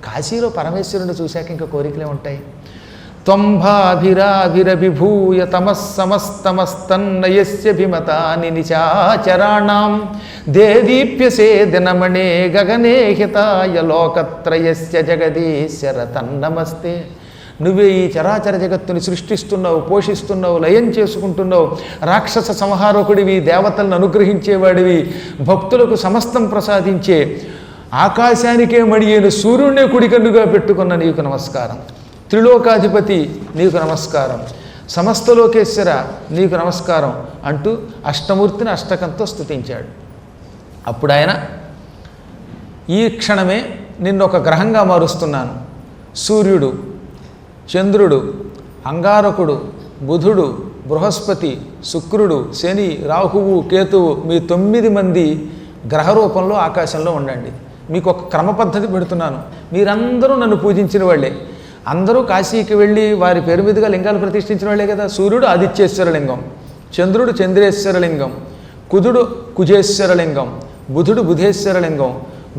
కాశీలో పరమేశ్వరుని చూశాక ఇంకా కోరికలే ఉంటాయి. త్వంభాభిరాభిరభిభూయ తమస్సమస్తమస్తన్నయస్య భిమతాని నిశాచరాణాం దేదీప్యసే దినమణే గగనే హితాయ లోకత్రయస్య జగదీశ్వర తన్నమస్తే. నువ్వే ఈ చరాచర జగత్తుని సృష్టిస్తున్నావు, పోషిస్తున్నావు, లయం చేసుకుంటున్నావు. రాక్షస సంహారకుడివి, దేవతలను అనుగ్రహించేవాడివి, భక్తులకు సమస్తం ప్రసాదించే ఆకాశానికే మడియేను సూర్యుడినే కుడికన్నుగా పెట్టుకున్న నీకు నమస్కారం. త్రిలోకాధిపతి నీకు నమస్కారం. సమస్త లోకేశ్వర నీకు నమస్కారం అంటూ అష్టమూర్తిని అష్టకంతో స్తుతించాడు. అప్పుడు ఆయన, ఈ క్షణమే నిన్ను ఒక గ్రహంగా మారుస్తున్నాను. సూర్యుడు, చంద్రుడు, అంగారకుడు, బుధుడు, బృహస్పతి, శుక్రుడు, శని, రాహువు, కేతువు, మీ 9 మంది గ్రహ రూపంలో ఆకాశంలో ఉండండి. మీకు ఒక క్రమ పద్ధతి పెడుతున్నాను. మీరందరూ నన్ను పూజించిన వాళ్ళే. అందరూ కాశీకి వెళ్ళి వారి పేరు మీదుగా లింగాలు ప్రతిష్ఠించిన వాళ్ళే కదా. సూర్యుడు ఆదిత్యేశ్వర లింగం, చంద్రుడు చంద్రేశ్వర లింగం, కుజుడు కుజేశ్వర లింగం, బుధుడు బుధేశ్వర లింగం,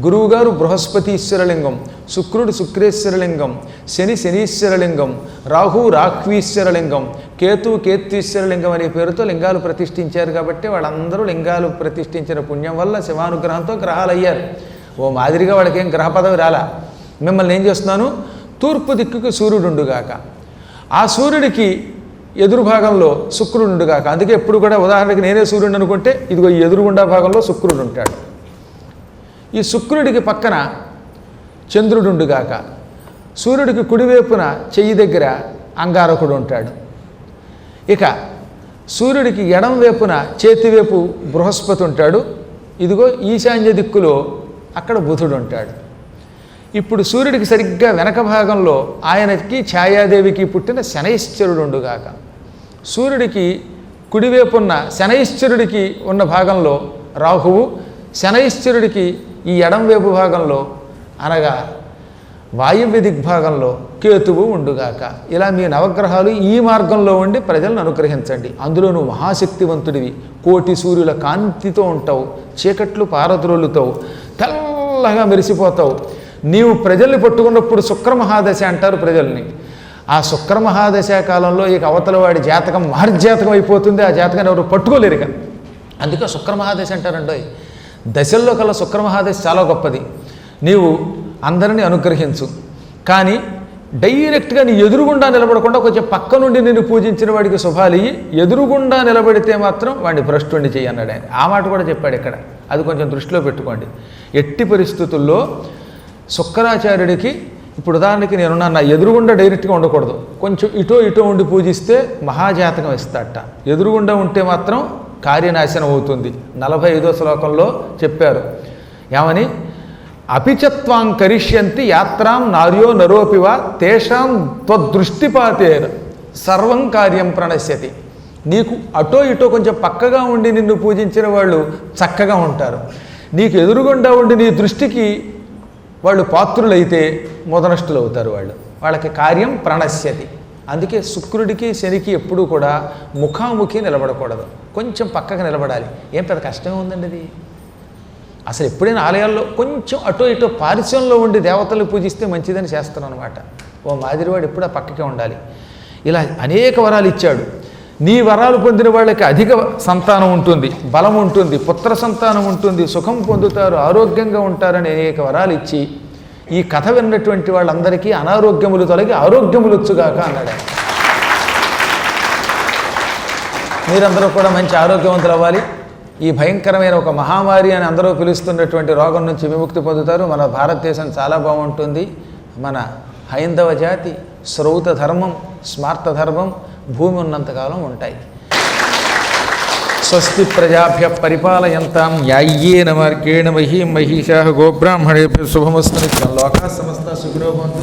గురువుగారు బృహస్పతీశ్వర లింగం, శుక్రుడు శుక్రేశ్వర లింగం, శని శనీశ్వర లింగం, రాహు రాఘ్వీశ్వర లింగం, కేతు కేత్వీశ్వర లింగం అనే పేరుతో లింగాలు ప్రతిష్ఠించారు. కాబట్టి వాళ్ళందరూ లింగాలు ప్రతిష్ఠించిన పుణ్యం వల్ల శివానుగ్రహంతో గ్రహాలు అయ్యారు. ఓ మాదిరిగా వాళ్ళకేం గ్రహ పదవి రాలా. మిమ్మల్ని ఏం చేస్తున్నాను, తూర్పు దిక్కుకి సూర్యుడుండుగాక, ఆ సూర్యుడికి ఎదురు భాగంలో శుక్రుడుండుగాక. అందుకే ఎప్పుడు కూడా ఉదాహరణకి నేనే సూర్యుడు అనుకుంటే ఇదిగో ఈ ఎదురుగుండా భాగంలో శుక్రుడు ఉంటాడు. ఈ శుక్రుడికి పక్కన చంద్రుడుండుగాక, సూర్యుడికి కుడివైపున చెయ్యి దగ్గర అంగారకుడు ఉంటాడు. ఇక సూర్యుడికి ఎడం వైపున చేతివైపు బృహస్పతి ఉంటాడు. ఇదిగో ఈశాన్య దిక్కులో అక్కడ బుధుడు ఉంటాడు. ఇప్పుడు సూర్యుడికి సరిగ్గా వెనక భాగంలో ఆయనకి ఛాయాదేవికి పుట్టిన శనైశ్చరుడుండుగాక. సూర్యుడికి కుడివైపున్న శనైశ్చరుడికి ఉన్న భాగంలో రాహువు, శనైశ్చరుడికి ఈ ఎడం వైపు భాగంలో అనగా వాయువ్య దిగ్భాగంలో కేతువు ఉండుగాక. ఇలా మీ నవగ్రహాలు ఈ మార్గంలో ఉండి ప్రజలను అనుగ్రహించండి. అందులో నువ్వు మహాశక్తివంతుడివి, కోటి సూర్యుల కాంతితో ఉంటావు, చీకట్లు పారద్రోలుతావు, తెల్లగా మెరిసిపోతావు. నీవు ప్రజల్ని పట్టుకున్నప్పుడు శుక్రమహాదశ అంటారు ప్రజల్ని. ఆ శుక్రమహాదశ కాలంలో ఇక అవతల వాడి జాతకం మహర్జాతకం అయిపోతుంది. ఆ జాతకాన్ని ఎవరు పట్టుకోలేరు ఇక. అందుకే శుక్రమహాదశ అంటారండి. దశల్లో కల్లా శుక్రమహాదశ చాలా గొప్పది. నీవు అందరినీ అనుగ్రహించు, కానీ డైరెక్ట్గా నీ ఎదురుగుండా నిలబడకుండా కొంచెం పక్క నుండి నిన్ను పూజించిన వాడికి శుభాలి. ఎదురుగుండా నిలబడితే మాత్రం వాడిని భ్రష్టుణ్ణి చెయ్యి అన్నాడు ఆయన. ఆ మాట కూడా చెప్పాడు ఇక్కడ. అది కొంచెం దృష్టిలో పెట్టుకోండి. ఎట్టి పరిస్థితుల్లో శుక్రాచార్యుడికి ఇప్పుడు ఉదాహరణకి నేనున్నా, నా ఎదురుగుండా డైరెక్ట్గా ఉండకూడదు. కొంచెం ఇటో ఉండి పూజిస్తే మహాజాతకం ఇస్తాడట. ఎదురుగుండా ఉంటే మాత్రం కార్యనాశనం అవుతుంది. 45వ శ్లోకంలో చెప్పారు ఏమని, అపిచత్వాం కరిష్యంతి యాత్రాం నార్యో నరోపివా తేషాం త్వదృష్టిపాతేన సర్వం కార్యం ప్రణశ్యతి. నీకు అటో ఇటో కొంచెం పక్కగా ఉండి నిన్ను పూజించిన వాళ్ళు చక్కగా ఉంటారు. నీకు ఎదురుగుండా ఉండి నీ దృష్టికి వాళ్ళు పాత్రులైతే మొదనష్టులు అవుతారు. వాళ్ళకి కార్యం ప్రణశ్యతి. అందుకే శుక్రుడికి శనికి ఎప్పుడూ కూడా ముఖాముఖి నిలబడకూడదు, కొంచెం పక్కగా నిలబడాలి. ఏం పెద్ద కష్టమే ఉందండి అది. అసలు ఎప్పుడైనా ఆలయాల్లో కొంచెం అటో ఇటో పారిశ్యంలో ఉండి దేవతలు పూజిస్తే మంచిదని చేస్తాను అనమాట. ఓ మాదిరివాడు ఎప్పుడూ ఆ పక్కకే ఉండాలి. ఇలా అనేక వరాలు ఇచ్చాడు. నీ వరాలు పొందిన వాళ్ళకి అధిక సంతానం ఉంటుంది, బలం ఉంటుంది, పుత్ర సంతానం ఉంటుంది, సుఖం పొందుతారు, ఆరోగ్యంగా ఉంటారని అనేక వరాలు ఇచ్చి ఈ కథ విన్నటువంటి వాళ్ళందరికీ అనారోగ్యములు తొలగి ఆరోగ్యములు వచ్చుగాక అన్నాడు. మీరందరూ కూడా మంచి ఆరోగ్యవంతులు అవ్వాలి. ఈ భయంకరమైన ఒక మహామారి అని అందరూ పిలుస్తున్నటువంటి రోగం నుంచి విముక్తి పొందుతారు. మన భారతదేశం చాలా బాగుంటుంది. మన హైందవ జాతి శ్రౌత ధర్మం, స్మార్త ధర్మం భూమి ఉన్నంతకాలం ఉంటాయి. స్వస్తి ప్రజాభ్య పరిపాలయంతాం న్యాయ్యేన మార్గేణ మహీం మహిషాః గోబ్రాహ్మణేభ్యః శుభమస్తు నిత్యం. లోకాః సమస్తాః సుఖినో భవంతు.